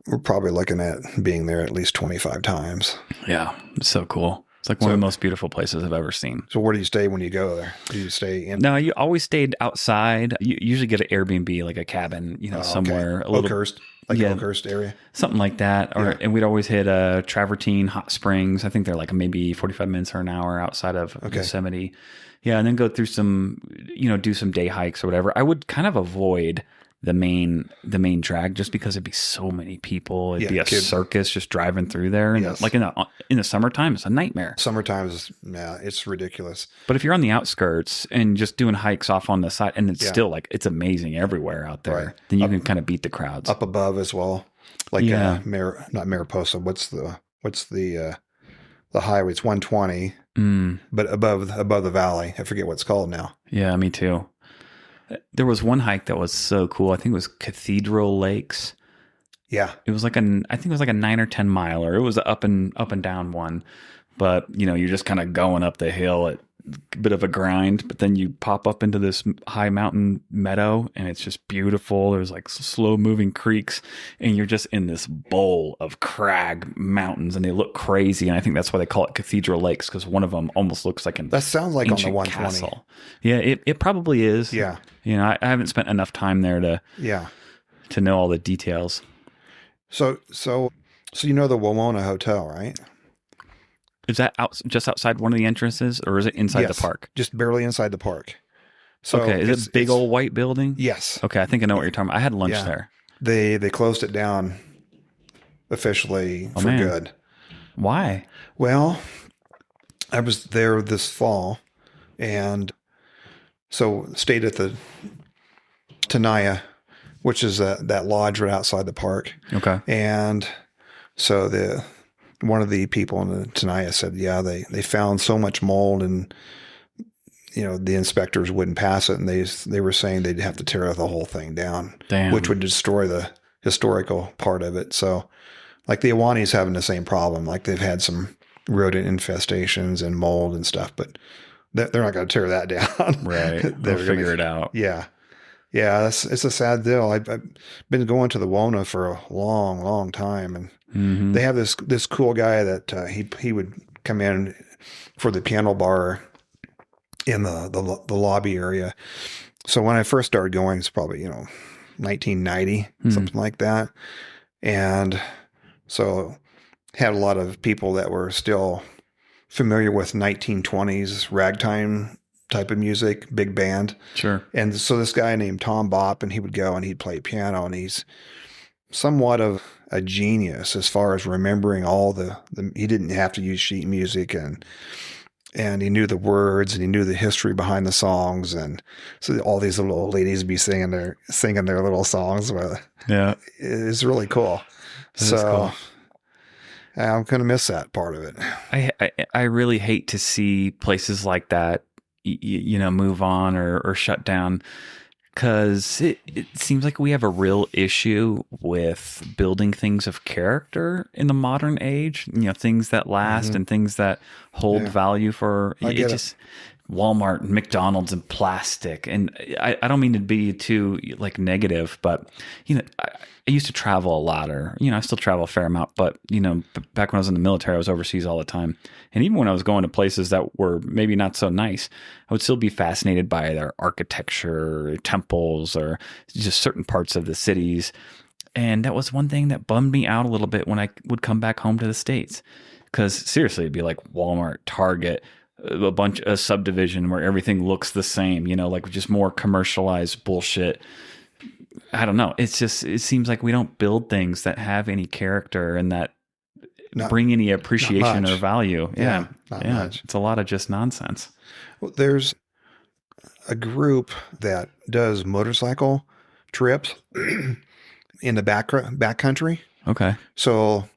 we're probably looking at being there at least 25 times. Yeah. It's so cool. It's like one of the most beautiful places I've ever seen. So where do you stay when you go there? Do you stay in? No, you always stayed outside. You usually get an Airbnb, like a cabin, somewhere. Okay. Oakhurst, Oakhurst area. Something like that. And we'd always hit Travertine Hot Springs. I think they're like maybe 45 minutes or an hour outside of Yosemite. Yeah, and then go through some, do some day hikes or whatever. I would kind of avoid the main drag, just because it'd be so many people. It'd be a circus just driving through there, and like in the summertime, it's a nightmare. Summertime is it's ridiculous. But if you're on the outskirts and just doing hikes off on the side, and it's still like it's amazing everywhere out there, then you can kind of beat the crowds up above as well. Like not Mariposa. What's the highway? It's 120, but above the valley. I forget what it's called now. Yeah, me too. There was one hike that was so cool. I think it was Cathedral Lakes. Yeah. It was like I think it was like a 9 or 10 miler. It was an up and down one, but you're just kind of going up the hill at a bit of a grind, but then you pop up into this high mountain meadow and it's just beautiful. There's like slow moving creeks and you're just in this bowl of crag mountains and they look crazy. And I think that's why they call it Cathedral Lakes, because one of them almost looks like that sounds like on the 120. Castle. Yeah, it probably is. Yeah. I haven't spent enough time there to know all the details. So the Wawona Hotel, right? Is that just outside one of the entrances, or is it inside the park? Just barely inside the park. So okay, is it a big old white building? Yes. Okay, I think I know what you're talking about. I had lunch there. They closed it down officially for good. Why? Well, I was there this fall, and so stayed at the Tenaya, which is that lodge right outside the park. Okay. And so one of the people in the Tenaya said, yeah, they found so much mold, and the inspectors wouldn't pass it, and they were saying they'd have to tear the whole thing down, Damn. which would destroy the historical part of it. So, like, the Awani's having the same problem. Like, they've had some rodent infestations and mold and stuff, but they're not going to tear that down. Right. They'll figure it out. Yeah. Yeah. It's a sad deal. I've been going to the Wona for a long, long time, and they have this cool guy that he would come in for the piano bar in the lobby area. So when I first started going, it's probably 1990, something like that, and so had a lot of people that were still familiar with 1920s ragtime type of music, big band. Sure. And so this guy named Tom Bopp, and he would go and he'd play piano, and he's somewhat of a genius as far as remembering all he didn't have to use sheet music, and he knew the words, and he knew the history behind the songs. And so all these little old ladies would be singing their little songs. Yeah. It's really cool. Cool. I'm going to miss that part of it. I really hate to see places like that, move on or shut down, because it seems like we have a real issue with building things of character in the modern age, things that last and things that hold value for it. Walmart and McDonald's and plastic. And I don't mean to be too negative, but I used to travel a lot, or I still travel a fair amount, but back when I was in the military, I was overseas all the time. And even when I was going to places that were maybe not so nice, I would still be fascinated by their architecture, temples, or just certain parts of the cities. And that was one thing that bummed me out a little bit when I would come back home to the States. Because seriously, it'd be like Walmart, Target, a bunch of subdivision where everything looks the same, just more commercialized bullshit. I don't know. It seems like we don't build things that have any character and that bring any appreciation or value. Yeah. Not much. It's a lot of just nonsense. Well, there's a group that does motorcycle trips in the back country. Okay. So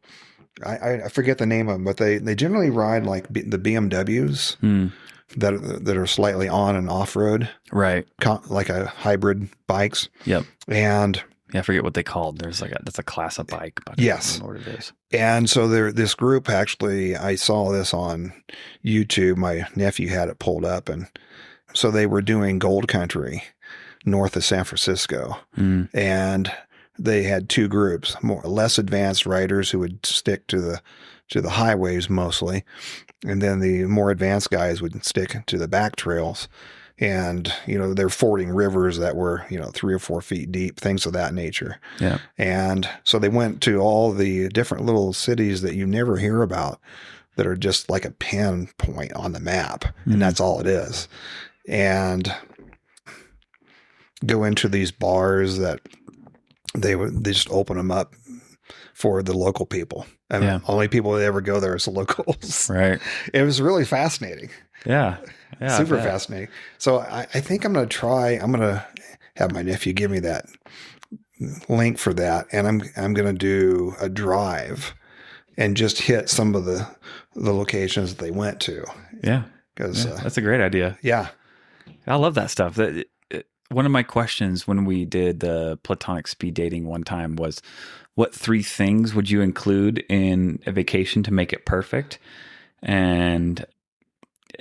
I forget the name of them, but they generally ride like the BMWs that are slightly on and off road, right? Like a hybrid bikes. Yep. And I forget what they called. There's that's a class of bike. But yes. I don't know what it is. And so this group, actually, I saw this on YouTube. My nephew had it pulled up, and so they were doing Gold Country north of San Francisco, and they had two groups: less advanced riders who would stick to the highways mostly, and then the more advanced guys would stick to the back trails. And they're fording rivers that were 3 or 4 feet deep, things of that nature. Yeah. And so they went to all the different little cities that you never hear about, that are just like a pinpoint on the map, and that's all it is. And go into these bars that they just open them up for the local people. I mean, only people that ever go there is the locals. Right. It was really fascinating. Yeah. Super fascinating. So I think I'm going to have my nephew give me that link for that. And I'm going to do a drive and just hit some of the locations that they went to. Yeah. Because that's a great idea. Yeah. I love that stuff. One of my questions when we did the platonic speed dating one time was, what 3 things would you include in a vacation to make it perfect? And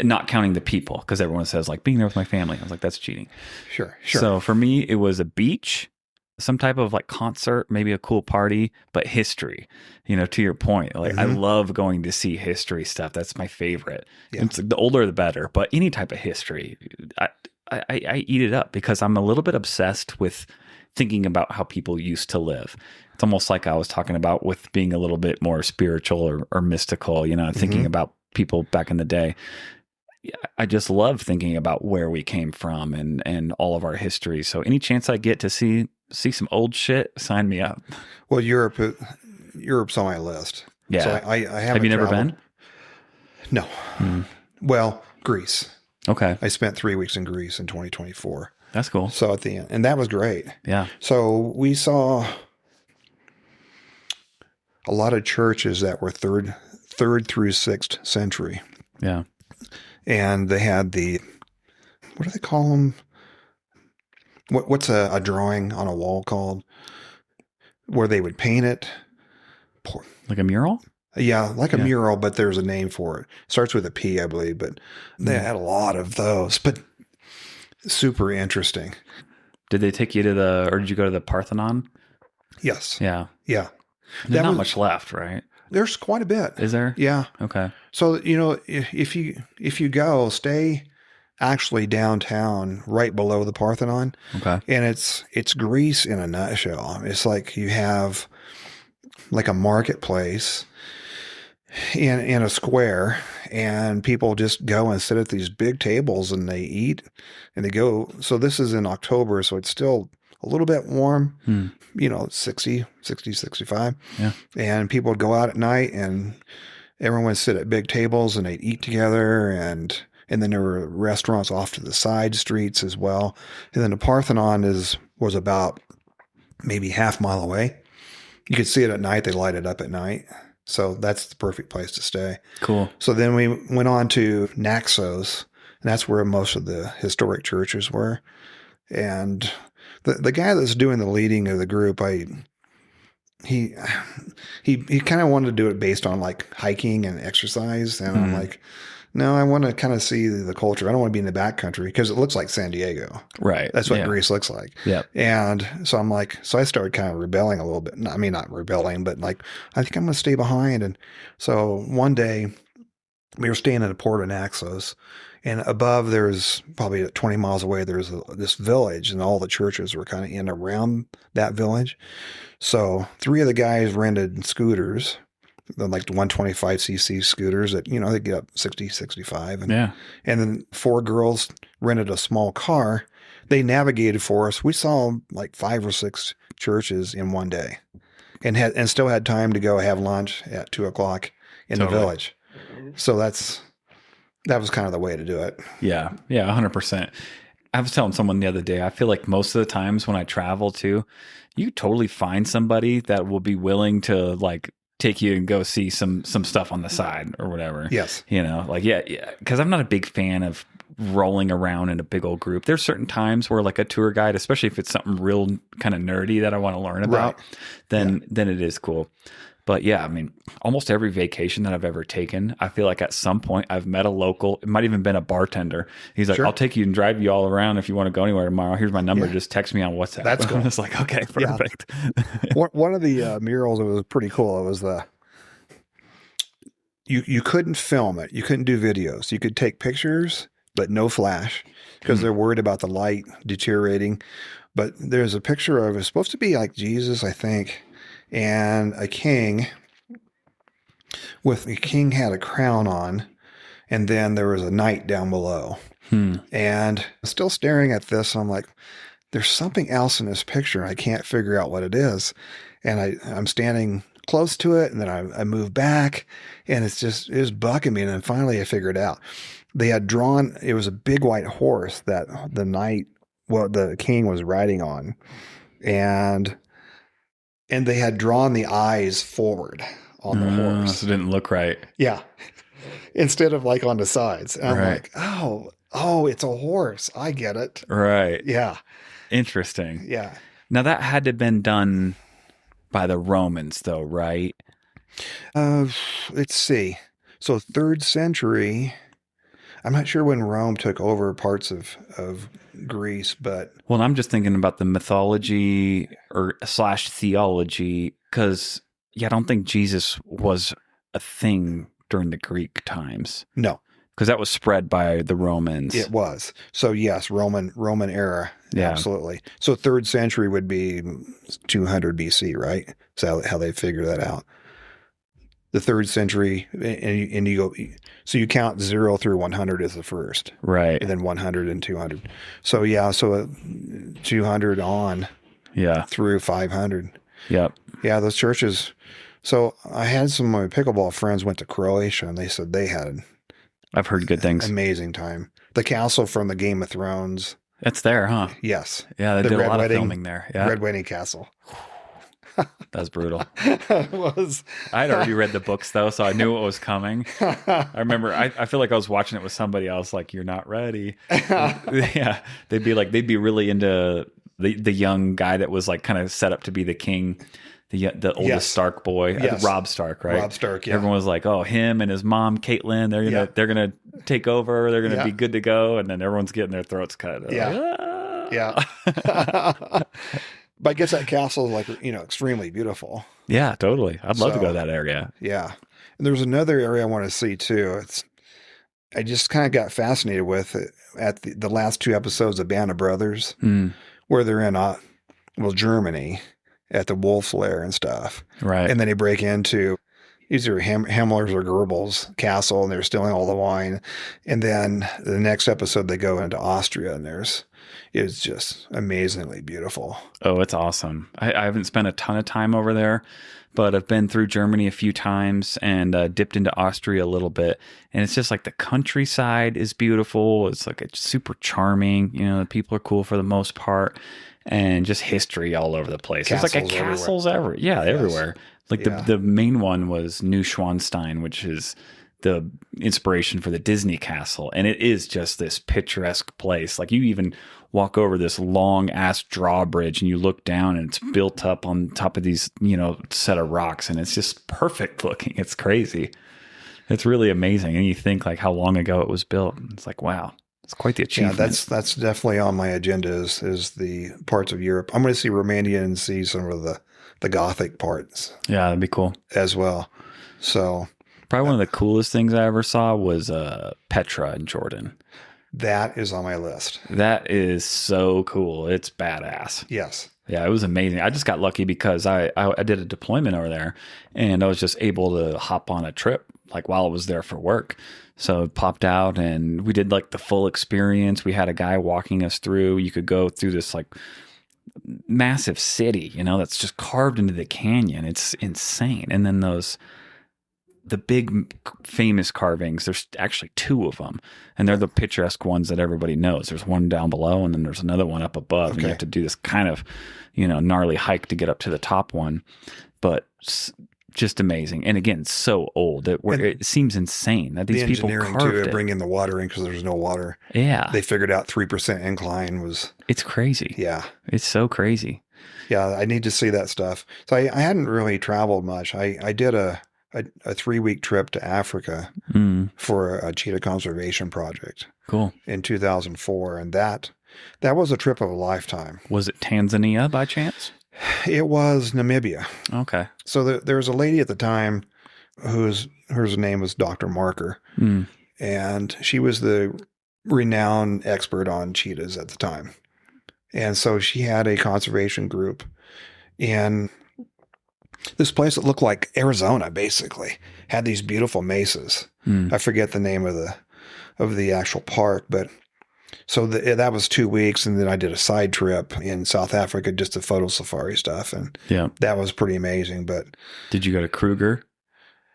not counting the people, because everyone says being there with my family. I was like, that's cheating. Sure. So for me, it was a beach, some type of concert, maybe a cool party, but history, to your point. I love going to see history stuff. That's my favorite. Yeah. It's the older, the better, but any type of history, I eat it up because I'm a little bit obsessed with thinking about how people used to live. It's almost like I was talking about with being a little bit more spiritual or mystical, thinking about people back in the day. I just love thinking about where we came from and all of our history. So any chance I get to see some old shit, sign me up. Well, Europe's on my list. Yeah. So I Have you never been? No. Well, Greece. Okay. I spent 3 weeks in Greece in 2024. That's cool. So at the end, and that was great. Yeah. So we saw a lot of churches that were third through sixth century, Yeah. and they had what do they call them? What's a drawing on a wall called? Where they would paint it. Like a mural? Yeah, like a Yeah. mural, but there's a name for it. Starts with a P, I believe, but they had a lot of those, but super interesting. Did they take you or did you go to the Parthenon? Yes. Yeah. Yeah. There's not much left, right? There's quite a bit. Is there? Yeah. Okay. So, if you go, stay actually downtown right below the Parthenon. Okay. And it's Greece in a nutshell. It's like you have like a marketplace in a square, and people just go and sit at these big tables and they eat and they go. So this is in October, so it's still a little bit warm, 60, 65. Yeah. And people would go out at night and everyone would sit at big tables and they'd eat together, and then there were restaurants off to the side streets as well. And then the Parthenon was about maybe half mile away. You could see it at night. They light it up at night. So that's the perfect place to stay. Cool. So then we went on to Naxos, and that's where most of the historic churches were. And the guy that's doing the leading of the group, he kind of wanted to do it based on like hiking and exercise. And I'm like, no, I want to kind of see the culture. I don't want to be in the backcountry because it looks like San Diego. Right. That's what Greece looks like. Yeah. And so I'm like, so I started kind of rebelling a little bit. I mean, not rebelling, but like, I think I'm going to stay behind. And so one day we were staying in a port of Naxos, and above there's probably 20 miles away, there's this village, and all the churches were kind of in around that village. So 3 of the guys rented scooters, like the 125cc scooters that, they get up 60, 65. And then 4 girls rented a small car. They navigated for us. We saw like 5 or 6 churches in one day, and still had time to go have lunch at 2:00 in the village. So that was kind of the way to do it. Yeah. Yeah. 100%. I was telling someone the other day, I feel like most of the times when I travel too, you totally find somebody that will be willing to like take you and go see some stuff on the side or whatever. Yes. Yeah. Because I'm not a big fan of rolling around in a big old group. There's certain times where like a tour guide, especially if it's something real kind of nerdy that I want to learn about, then it is cool. But yeah, I mean, almost every vacation that I've ever taken, I feel like at some point I've met a local. It might even been a bartender. He's like, I'll take you and drive you all around if you want to go anywhere tomorrow. Here's my number. Just text me on WhatsApp. That's cool. It's like, okay, perfect. Yeah. One of the murals that was pretty cool. It was you couldn't film it. You couldn't do videos. You could take pictures, but no flash because they're worried about the light deteriorating. But there's a picture of, it's supposed to be like Jesus, I think, and a king the king had a crown on, and then there was a knight down below. And I'm still staring at this, and I'm like, there's something else in this picture, and I can't figure out what it is. And I'm standing close to it, and then I move back, and it was bucking me, and then finally I figured it out. They had drawn, it was a big white horse that the king was riding on, and they had drawn the eyes forward on the horse. So it didn't look right. Yeah. Instead of like on the sides. And I'm like, oh, it's a horse. I get it. Right. Yeah. Interesting. Yeah. Now that had to have been done by the Romans though, right? Let's see. So 3rd century, I'm not sure when Rome took over parts of Greece, but... Well, I'm just thinking about the mythology / theology, because I don't think Jesus was a thing during the Greek times. No. Because that was spread by the Romans. It was. So yes, Roman era. Yeah. Absolutely. So 3rd century would be 200 BC, right? So how they figure that out. The 3rd century, and you go, so you count 0 through 100 as the first. Right. And then 100 and 200. So yeah, 200 on. Yeah. Through 500. Yep. Yeah, those churches. So I had some of my pickleball friends went to Croatia, and they said they had I've heard good things. Amazing time. The castle from the Game of Thrones. It's there, huh? Yes. Yeah, they The did a Red lot Wedding, of filming there. Yeah, Red Wedding Castle. that's brutal. It was. I had already read the books though, so I knew what was coming. I remember I feel like I was watching it with somebody else, like, you're not ready. Yeah. They'd be really into the young guy that was like kind of set up to be the king, the oldest Yes. Stark boy, Yes. Rob Stark, right? Rob Stark, yeah. Everyone was like, oh, him and his mom, Caitlin, they're gonna take over, they're gonna be good to go, and then everyone's getting their throats cut. They're like, Yeah. But I guess that castle is like, extremely beautiful. Yeah, totally. I'd love to go to that area. Yeah. And there's another area I want to see too. I just kind of got fascinated with it at the last 2 episodes of Band of Brothers, where they're in, Germany at the Wolf's Lair and stuff. Right. And then they break into either Himmler's or Goebbels' castle, and they're stealing all the wine. And then the next episode, they go into Austria, and it's just amazingly beautiful. Oh, it's awesome. I haven't spent a ton of time over there, but I've been through Germany a few times and dipped into Austria a little bit. And it's just like the countryside is beautiful. It's like it's super charming. The people are cool for the most part, and just history all over the place. Castles There's like castles everywhere. Yeah, everywhere. Like the main one was Neuschwanstein, which is the inspiration for the Disney castle. And it is just this picturesque place. Like, you even walk over this long ass drawbridge and you look down and it's built up on top of these, set of rocks, and it's just perfect looking. It's crazy. It's really amazing. And you think like how long ago it was built. It's like, wow, it's quite the achievement. Yeah, that's definitely on my agenda is the parts of Europe. I'm going to see Romania and see some of the Gothic parts. Yeah, that'd be cool as well. So probably one of the coolest things I ever saw was Petra in Jordan. That is on my list. That is so cool. It's badass. Yes. Yeah, it was amazing. I just got lucky because I did a deployment over there, and I was just able to hop on a trip like while I was there for work. So it popped out and we did like the full experience. We had a guy walking us through. You could go through this like massive city, that's just carved into the canyon. It's insane. And then the big famous carvings, there's actually 2 of them, and they're the picturesque ones that everybody knows. There's one down below, and then there's another one up above. And you have to do this kind of, gnarly hike to get up to the top one, but just amazing. And again, so old that it seems insane that these people carved it. Bring in the water in because there's no water. Yeah. They figured out 3% incline was. It's crazy. Yeah. It's so crazy. Yeah. I need to see that stuff. So I hadn't really traveled much. I did a 3-week trip to Africa for a cheetah conservation project. Cool. In 2004. And that was a trip of a lifetime. Was it Tanzania by chance? It was Namibia. Okay. So there was a lady at the time her name was Dr. Marker. And she was the renowned expert on cheetahs at the time. And so she had a conservation group in this place that looked like Arizona, basically. Had these beautiful mesas. I forget the name of the actual park, but so that was 2 weeks, and then I did a side trip in South Africa, just the photo safari stuff, and that was pretty amazing. But did you go to Kruger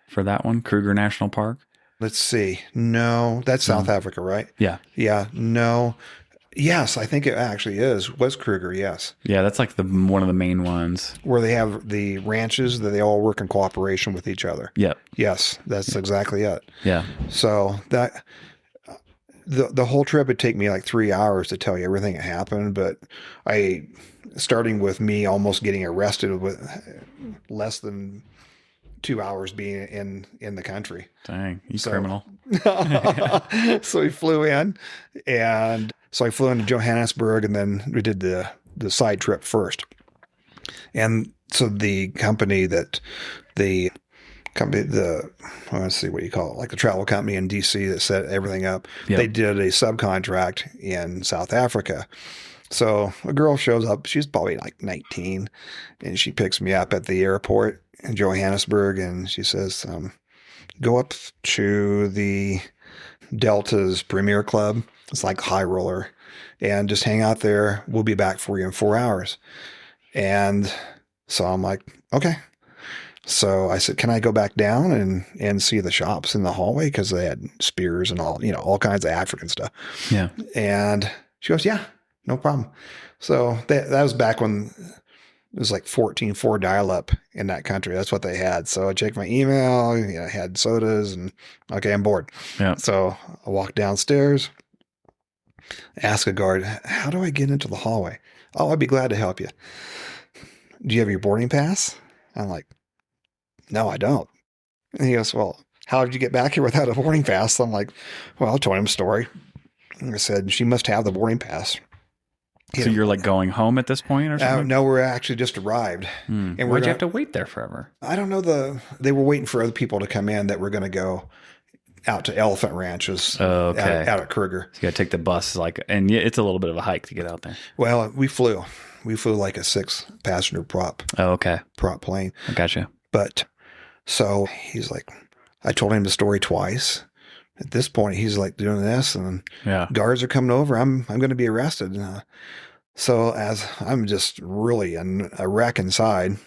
for that one? Kruger National Park? Let's see. No, that's South Africa, right? Yeah. Yeah. No. Yes, I think it actually was Kruger. Yes. Yeah, that's like one of the main ones where they have the ranches that they all work in cooperation with each other. Yep. Yes, that's exactly it. Yeah. So that. The whole trip would take me like 3 hours to tell you everything that happened, but starting with me almost getting arrested with less than 2 hours being in the country. Dang, you criminal. So we flew in, and so I flew into Johannesburg, and then we did the side trip first. And so the company let's see what you call it, like the travel company in DC that set everything up. Yep. They did a subcontract in South Africa. So a girl shows up, she's probably like 19, and she picks me up at the airport in Johannesburg, and she says, go up to the Delta's Premier Club. It's like high roller, and just hang out there. We'll be back for you in 4 hours. And so I'm like, okay. So I said, can I go back down and see the shops in the hallway? Because they had spears and all, all kinds of African stuff. Yeah. And she goes, yeah, no problem. So that was back when it was like 14.4 dial up in that country. That's what they had. So I checked my email, I had sodas and okay, I'm bored. Yeah. So I walked downstairs, ask a guard, how do I get into the hallway? Oh, I'd be glad to help you. Do you have your boarding pass? I'm like, no, I don't. And he goes, well, how did you get back here without a boarding pass? I'm like, well, I told him a story. And I said, she must have the boarding pass. So you're like going home at this point or something? No, we're actually just arrived. And why'd you have to wait there forever? I don't know. They were waiting for other people to come in that were going to go out to elephant ranches out at Kruger. So you got to take the bus, and it's a little bit of a hike to get out there. Well, we flew like a 6-passenger prop plane. I gotcha. But so he's like, I told him the story twice. At this point, he's like doing this, and guards are coming over. I'm going to be arrested. So as I'm just really a wreck inside,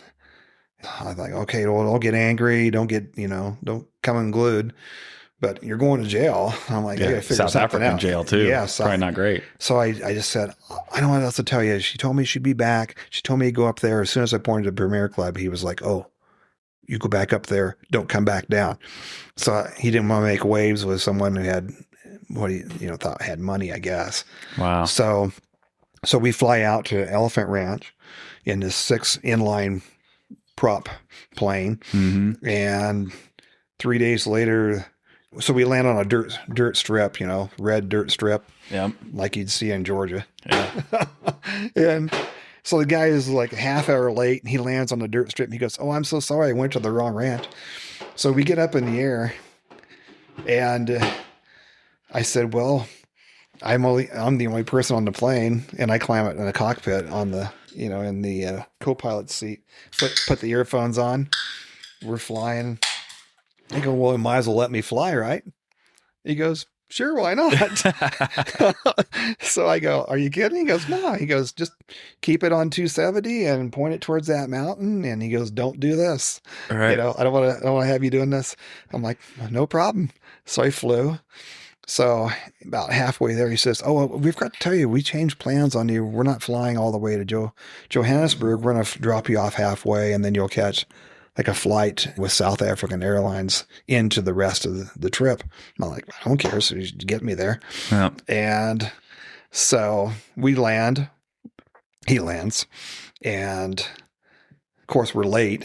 I was like, okay, well, don't get angry. Don't get, don't come unglued. But you're going to jail. I'm like, I got to figure South something African out. jail too. Yeah, probably not great. So I just said, I don't know what else to tell you. She told me she'd be back. She told me to go up there. As soon as I pointed to the Premier Club, he was like, oh, you go back up there. Don't come back down. So he didn't want to make waves with someone who had what he thought had money, I guess. Wow. So we fly out to Elephant Ranch in this 6 inline prop plane, and 3 days later. So we land on a dirt strip, red dirt strip, like you'd see in Georgia. Yeah. And so the guy is like a half hour late, and he lands on the dirt strip, and he goes, oh, I'm so sorry, I went to the wrong ranch. So we get up in the air, and I said, well, I'm the only person on the plane, and I climb it in the cockpit on the, in the co-pilot seat, put the earphones on, we're flying. I go, well, you might as well let me fly, right? He goes, sure, why not? So I go, are you kidding? He goes, no. He goes, just keep it on 270 and point it towards that mountain. And he goes, don't do this. All right. I don't want to have you doing this. I'm like, no problem. So I flew. So about halfway there, he says, oh, well, we've got to tell you, we changed plans on you. We're not flying all the way to Johannesburg. We're going to drop you off halfway, and then you'll catch like a flight with South African Airlines into the rest of the trip. I'm like, I don't care. So you get me there. Yeah. And so we land, he lands, and of course we're late,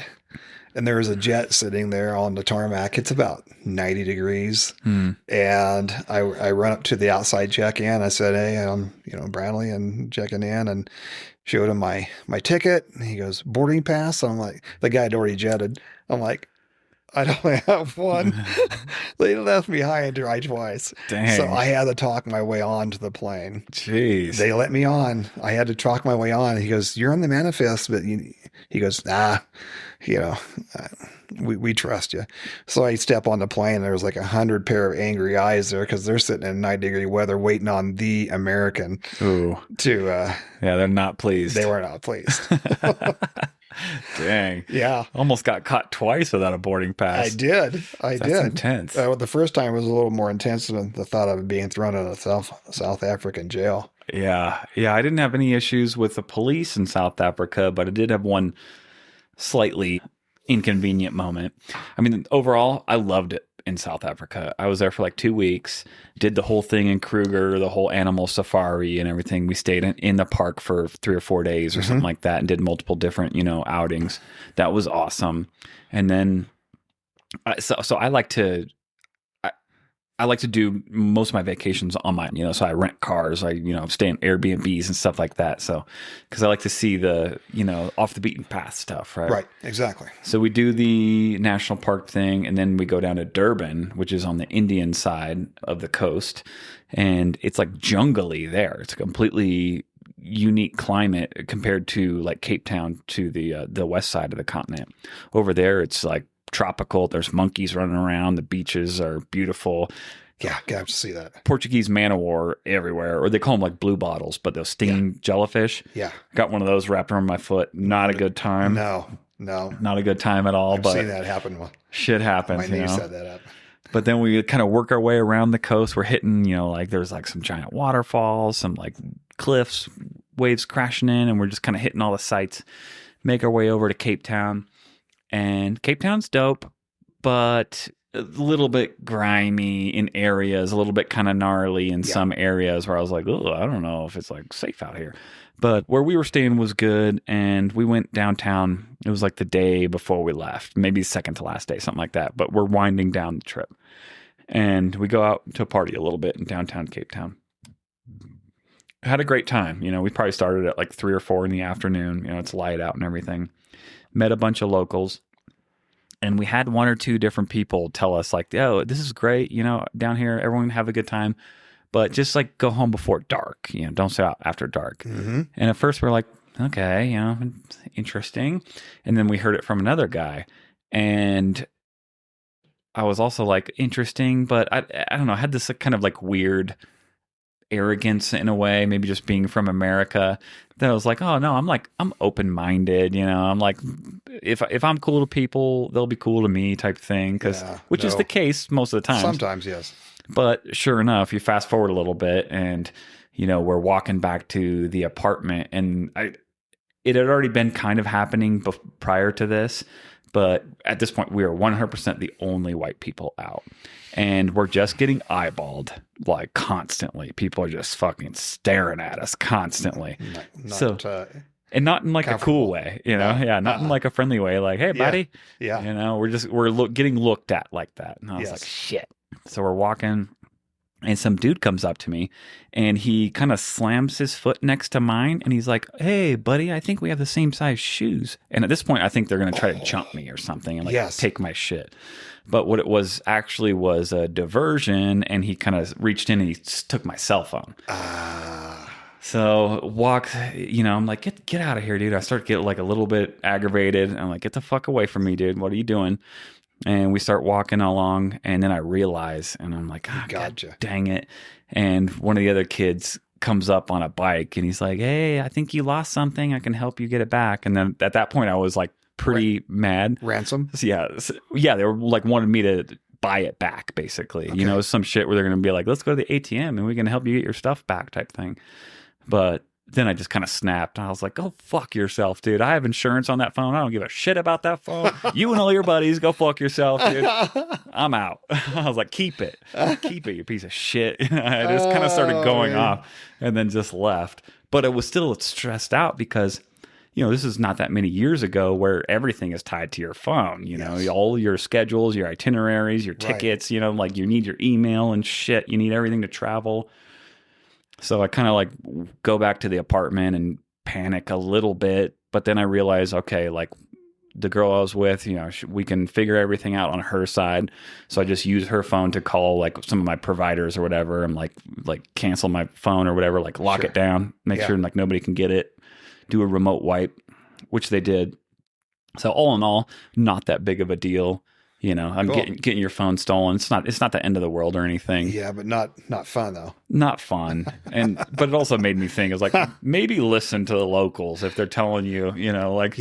and there was a jet sitting there on the tarmac. It's about 90 degrees. And I run up to the outside check-in. I said, hey, I'm, Bradley, and checking in, and showed him my ticket. And he goes, boarding pass? I'm like, the guy had already jetted. I'm like, I don't have one. They left me high and dry twice. Dang. So I had to talk my way onto the plane. Jeez. They let me on. I had to talk my way on. He goes, you're on the manifest, but he goes, we trust you. So I step on the plane. There was like 100 pair of angry eyes there, because they're sitting in 90-degree weather waiting on the American. Ooh. Yeah, they're not pleased. They were not pleased. Dang. Yeah. Almost got caught twice without a boarding pass. I did. That's intense. The first time was a little more intense than the thought of being thrown in a South African jail. Yeah. I didn't have any issues with the police in South Africa, but I did have one slightly inconvenient moment. I mean, overall, I loved it in South Africa. I was there for like 2 weeks, did the whole thing in Kruger, the whole animal safari and everything. We stayed in the park for 3 or 4 days or something like that, and did multiple different, outings. That was awesome. And then, so I like to, I like to do most of my vacations on my, so I rent cars, I, stay in Airbnbs and stuff like that. So, because I like to see the, off the beaten path stuff, right? Right, exactly. So we do the national park thing, and then we go down to Durban, which is on the Indian side of the coast, and it's like jungly there. It's a completely unique climate compared to like Cape Town to the west side of the continent. Over there, it's like tropical. There's monkeys running around. The beaches are beautiful. Yeah, got to see that. Portuguese man o' war everywhere, or they call them like blue bottles, but those stinging jellyfish. Yeah. Got one of those wrapped around my foot. Not a good time. No. No. Not a good time at all. I've But seen that happen. shit happens. My niece had that happen. But then we kind of work our way around the coast. We're hitting, like there's like some giant waterfalls, some like cliffs, waves crashing in, and we're just kind of hitting all the sites. Make our way over to Cape Town, and Cape Town's dope, but a little bit grimy in areas, a little bit kind of gnarly in some areas where I was like, oh, I don't know if it's like safe out here. But where we were staying was good, and we went downtown. It was like the day before we left, maybe second to last day, something like that. But we're winding down the trip, and we go out to party a little bit in downtown Cape Town. Had a great time. We probably started at like 3 or 4 in the afternoon. It's light out and everything. Met a bunch of locals. And we had 1 or 2 different people tell us like, oh, this is great. Down here, everyone have a good time. But just like go home before dark. Don't stay out after dark. Mm-hmm. And at first we're like, okay, interesting. And then we heard it from another guy. And I was also like, interesting. But I don't know. I had this kind of like weird arrogance in a way, maybe just being from America, that I was like, oh no, I'm open-minded, I'm like, if I'm cool to people, they'll be cool to me type thing, which is the case most of the time. Sometimes, yes. But sure enough, you fast forward a little bit and, we're walking back to the apartment, and it had already been kind of happening prior to this, but at this point we are 100% the only white people out. And we're just getting eyeballed like constantly. People are just fucking staring at us constantly. And not in like a cool way, not in like a friendly way. Like, hey, buddy, we're getting looked at like that. And I was like, shit. So we're walking, and some dude comes up to me, and he kind of slams his foot next to mine, and he's like, hey, buddy, I think we have the same size shoes. And at this point, I think they're going to try to jump me or something and like take my shit. But what it was actually was a diversion, and he kind of reached in and he took my cell phone. So I'm like, get out of here, dude. I start getting like a little bit aggravated. I'm like, get the fuck away from me, dude. What are you doing? And we start walking along, and then I realize, and I'm like, gotcha. God dang it. And one of the other kids comes up on a bike, and he's like, hey, I think you lost something. I can help you get it back. And then at that point, I was like pretty mad. Ransom? So, yeah, they were like wanted me to buy it back, basically. Okay. Some shit where they're going to be like, let's go to the ATM, and we can help you get your stuff back type thing. But then I just kind of snapped. I was like, go fuck yourself, dude. I have insurance on that phone. I don't give a shit about that phone. You and all your buddies, go fuck yourself, dude. I'm out. I was like, keep it, you piece of shit. I just kind of started going off and then just left. But it was still stressed out because, this is not that many years ago where everything is tied to your phone. All your schedules, your itineraries, your tickets, like you need your email and shit. You need everything to travel. So I kind of like go back to the apartment and panic a little bit. But then I realize, okay, like the girl I was with, we can figure everything out on her side. So I just use her phone to call like some of my providers or whatever, and like cancel my phone or whatever, like lock it down, make sure like nobody can get it, do a remote wipe, which they did. So all in all, not that big of a deal. I'm getting your phone stolen. It's not the end of the world or anything. Yeah, but not fun though. Not fun. But it also made me think, I was like, maybe listen to the locals if they're telling you, like,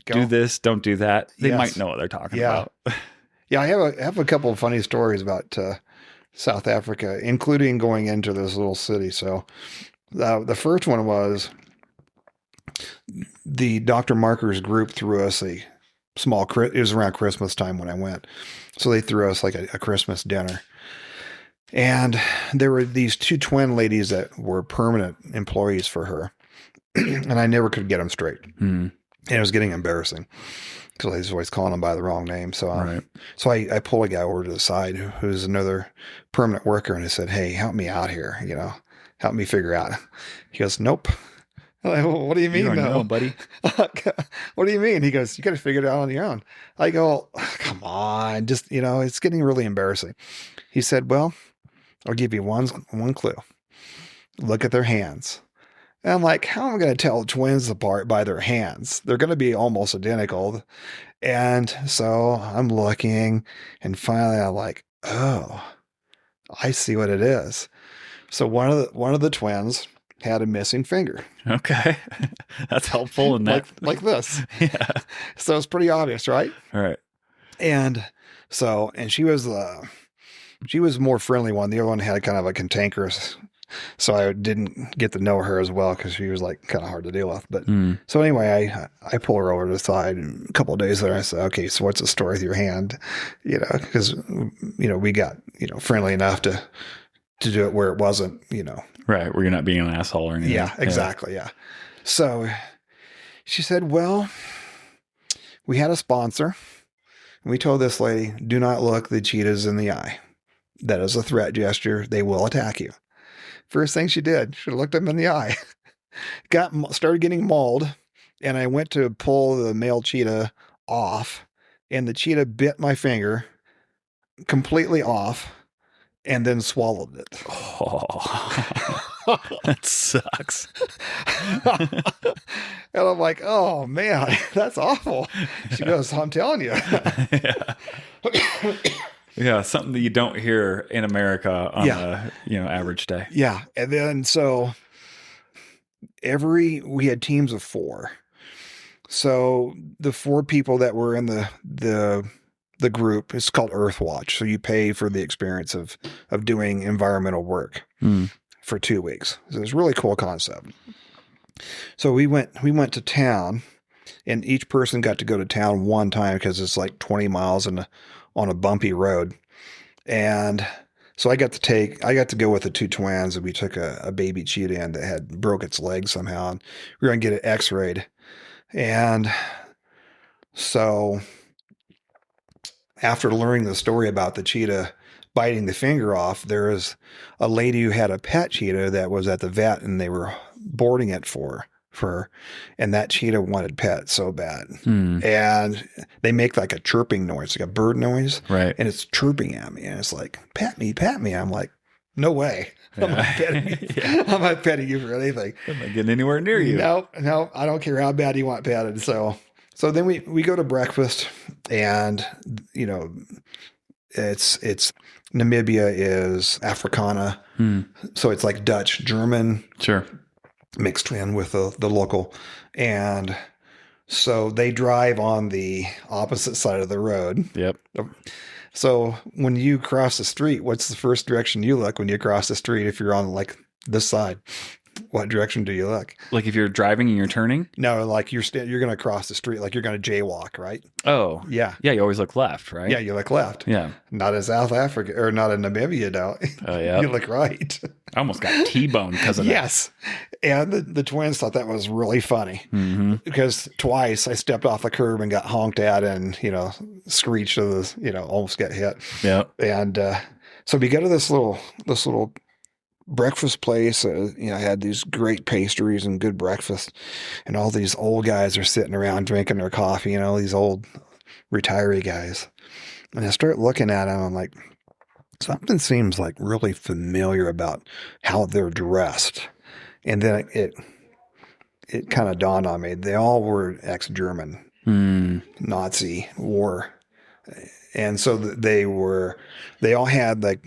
do this, don't do that. They might know what they're talking about. Yeah, I have a couple of funny stories about South Africa, including going into this little city. So the first one was the Dr. Markers group threw us a small, it was around Christmas time when I went. So they threw us like a Christmas dinner. And there were these 2 twin ladies that were permanent employees for her. And I never could get them straight. And it was getting embarrassing because I was always calling them by the wrong name. So, I pull a guy over to the side who's another permanent worker. And I said, hey, help me out here. Help me figure out. He goes, nope. I'm like, well, what do you mean, you know, buddy? What do you mean? He goes, you got to figure it out on your own. I go, come on, just, it's getting really embarrassing. He said, well, I'll give you one clue. Look at their hands. And I'm like, how am I going to tell twins apart by their hands? They're going to be almost identical. And so I'm looking, and finally I'm like, oh, I see what it is. So one of the twins, had a missing finger. Okay. That's helpful in that. Like this. Yeah. So it's pretty obvious, right? All right. And she was more friendly one. The other one had kind of a cantankerous, so I didn't get to know her as well because she was like kind of hard to deal with. But so anyway, I pull her over to the side, and a couple of days later I said, okay, so what's the story with your hand? Because we got friendly enough to do it where it wasn't Right, where you're not being an asshole or anything. Yeah, exactly. Yeah. So she said, well, we had a sponsor. We told this lady, do not look the cheetahs in the eye. That is a threat gesture. They will attack you. First thing she did, she looked them in the eye. Started getting mauled, and I went to pull the male cheetah off, and the cheetah bit my finger completely off and then swallowed it. Oh, that sucks. And I'm like, oh man, that's awful. She goes, I'm telling you. Yeah. Yeah, something that you don't hear in America on a average day. Yeah. And then so we had teams of 4. So the 4 people that were in the group is called Earthwatch. So you pay for the experience of doing environmental work for 2 weeks. So it's a really cool concept. So we went to town, and each person got to go to town one time because it's like 20 miles on a bumpy road. And so I got to go with the 2 twins, and we took a baby cheetah in that had broke its leg somehow, and we were going to get it x-rayed. And so after learning the story about the cheetah biting the finger off, there was a lady who had a pet cheetah that was at the vet, and they were boarding it for her, and that cheetah wanted pet so bad. And they make like a chirping noise, like a bird noise. Right. And it's chirping at me, and it's like, pat me. I'm like, no way. I'm not petting you. Yeah. I'm not petting you for anything. I'm not getting anywhere near you. No, I don't care how bad you want petted. So then we go to breakfast, and it's Namibia is Africana. So it's like Dutch, German. Sure. Mixed in with the local. And so they drive on the opposite side of the road. Yep. So when you cross the street, what's the first direction you look when you cross the street? If you're on like this side, what direction do you look? Like if you're driving and you're turning? No, like you're going to cross the street, like you're going to jaywalk, right? Oh, yeah. Yeah. You always look left, right? Yeah. You look left. Yeah. Not in South Africa or not in Namibia, no. Oh, yeah. You look right. I almost got T-boned because of that. Yes. And the twins thought that was really funny because twice I stepped off the curb and got honked at and, screeched to the, almost got hit. Yeah. And so we go to this little breakfast place. Had these great pastries and good breakfast, and all these old guys are sitting around drinking their coffee, these old retiree guys. And I start looking at them. I'm like, something seems like really familiar about how they're dressed. And then it kind of dawned on me. They all were ex-German, Nazi war. And so they all had like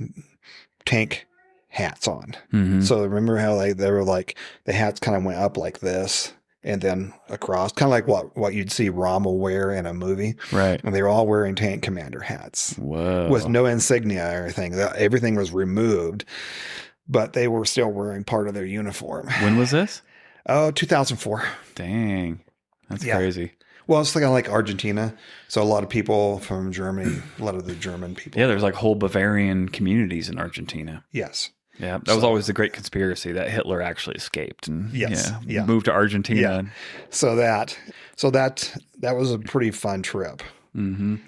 tank hats on. So remember how they were like, the hats kind of went up like this and then across, kind of like what you'd see Rommel wear in a movie. Right. And they were all wearing tank commander hats. Whoa. With no insignia or anything. Everything was removed, but they were still wearing part of their uniform. When was this? Oh, 2004. Dang. That's crazy. Well, it's kind of like Argentina. So a lot of people from Germany, a lot of the German people. Yeah, there's like whole Bavarian communities in Argentina. Yes. Yeah, that was always the great conspiracy that Hitler actually escaped and yeah. moved to Argentina. Yeah. So that was a pretty fun trip into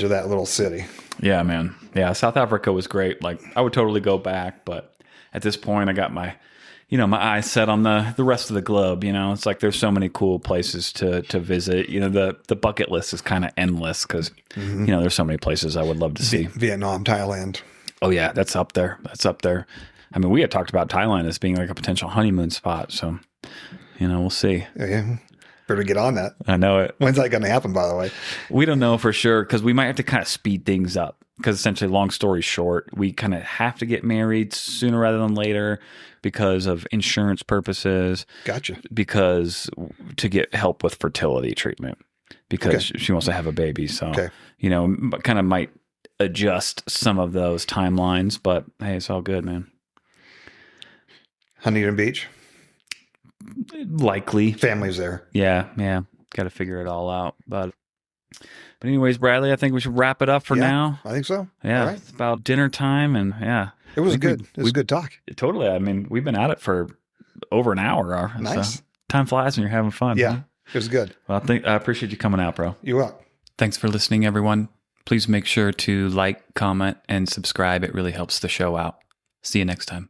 that little city. Yeah, man. Yeah, South Africa was great. Like I would totally go back, but at this point I got my eyes set on the rest of the globe. It's like there's so many cool places to visit. The bucket list is kind of endless because there's so many places I would love to see. Vietnam, Thailand. Oh yeah, that's up there. I mean, we had talked about Thailand as being like a potential honeymoon spot. So, we'll see. Yeah. Better get on that. I know it. When's that going to happen, by the way? We don't know for sure because we might have to kind of speed things up because essentially, long story short, we kind of have to get married sooner rather than later because of insurance purposes. Gotcha. Because to get help with fertility treatment, because she wants to have a baby. So, kind of might adjust some of those timelines, but hey, it's all good, man. Huntington Beach? Likely. Family's there. Yeah. Got to figure it all out. But anyways, Bradley, I think we should wrap it up for now. I think so. Yeah. All right. It's about dinner time, and It was good. It was a good talk. Totally. I mean, we've been at it for over an hour. Nice. So time flies when you're having fun. Yeah. Huh? It was good. Well, I appreciate you coming out, bro. You're welcome. Thanks for listening, everyone. Please make sure to like, comment, and subscribe. It really helps the show out. See you next time.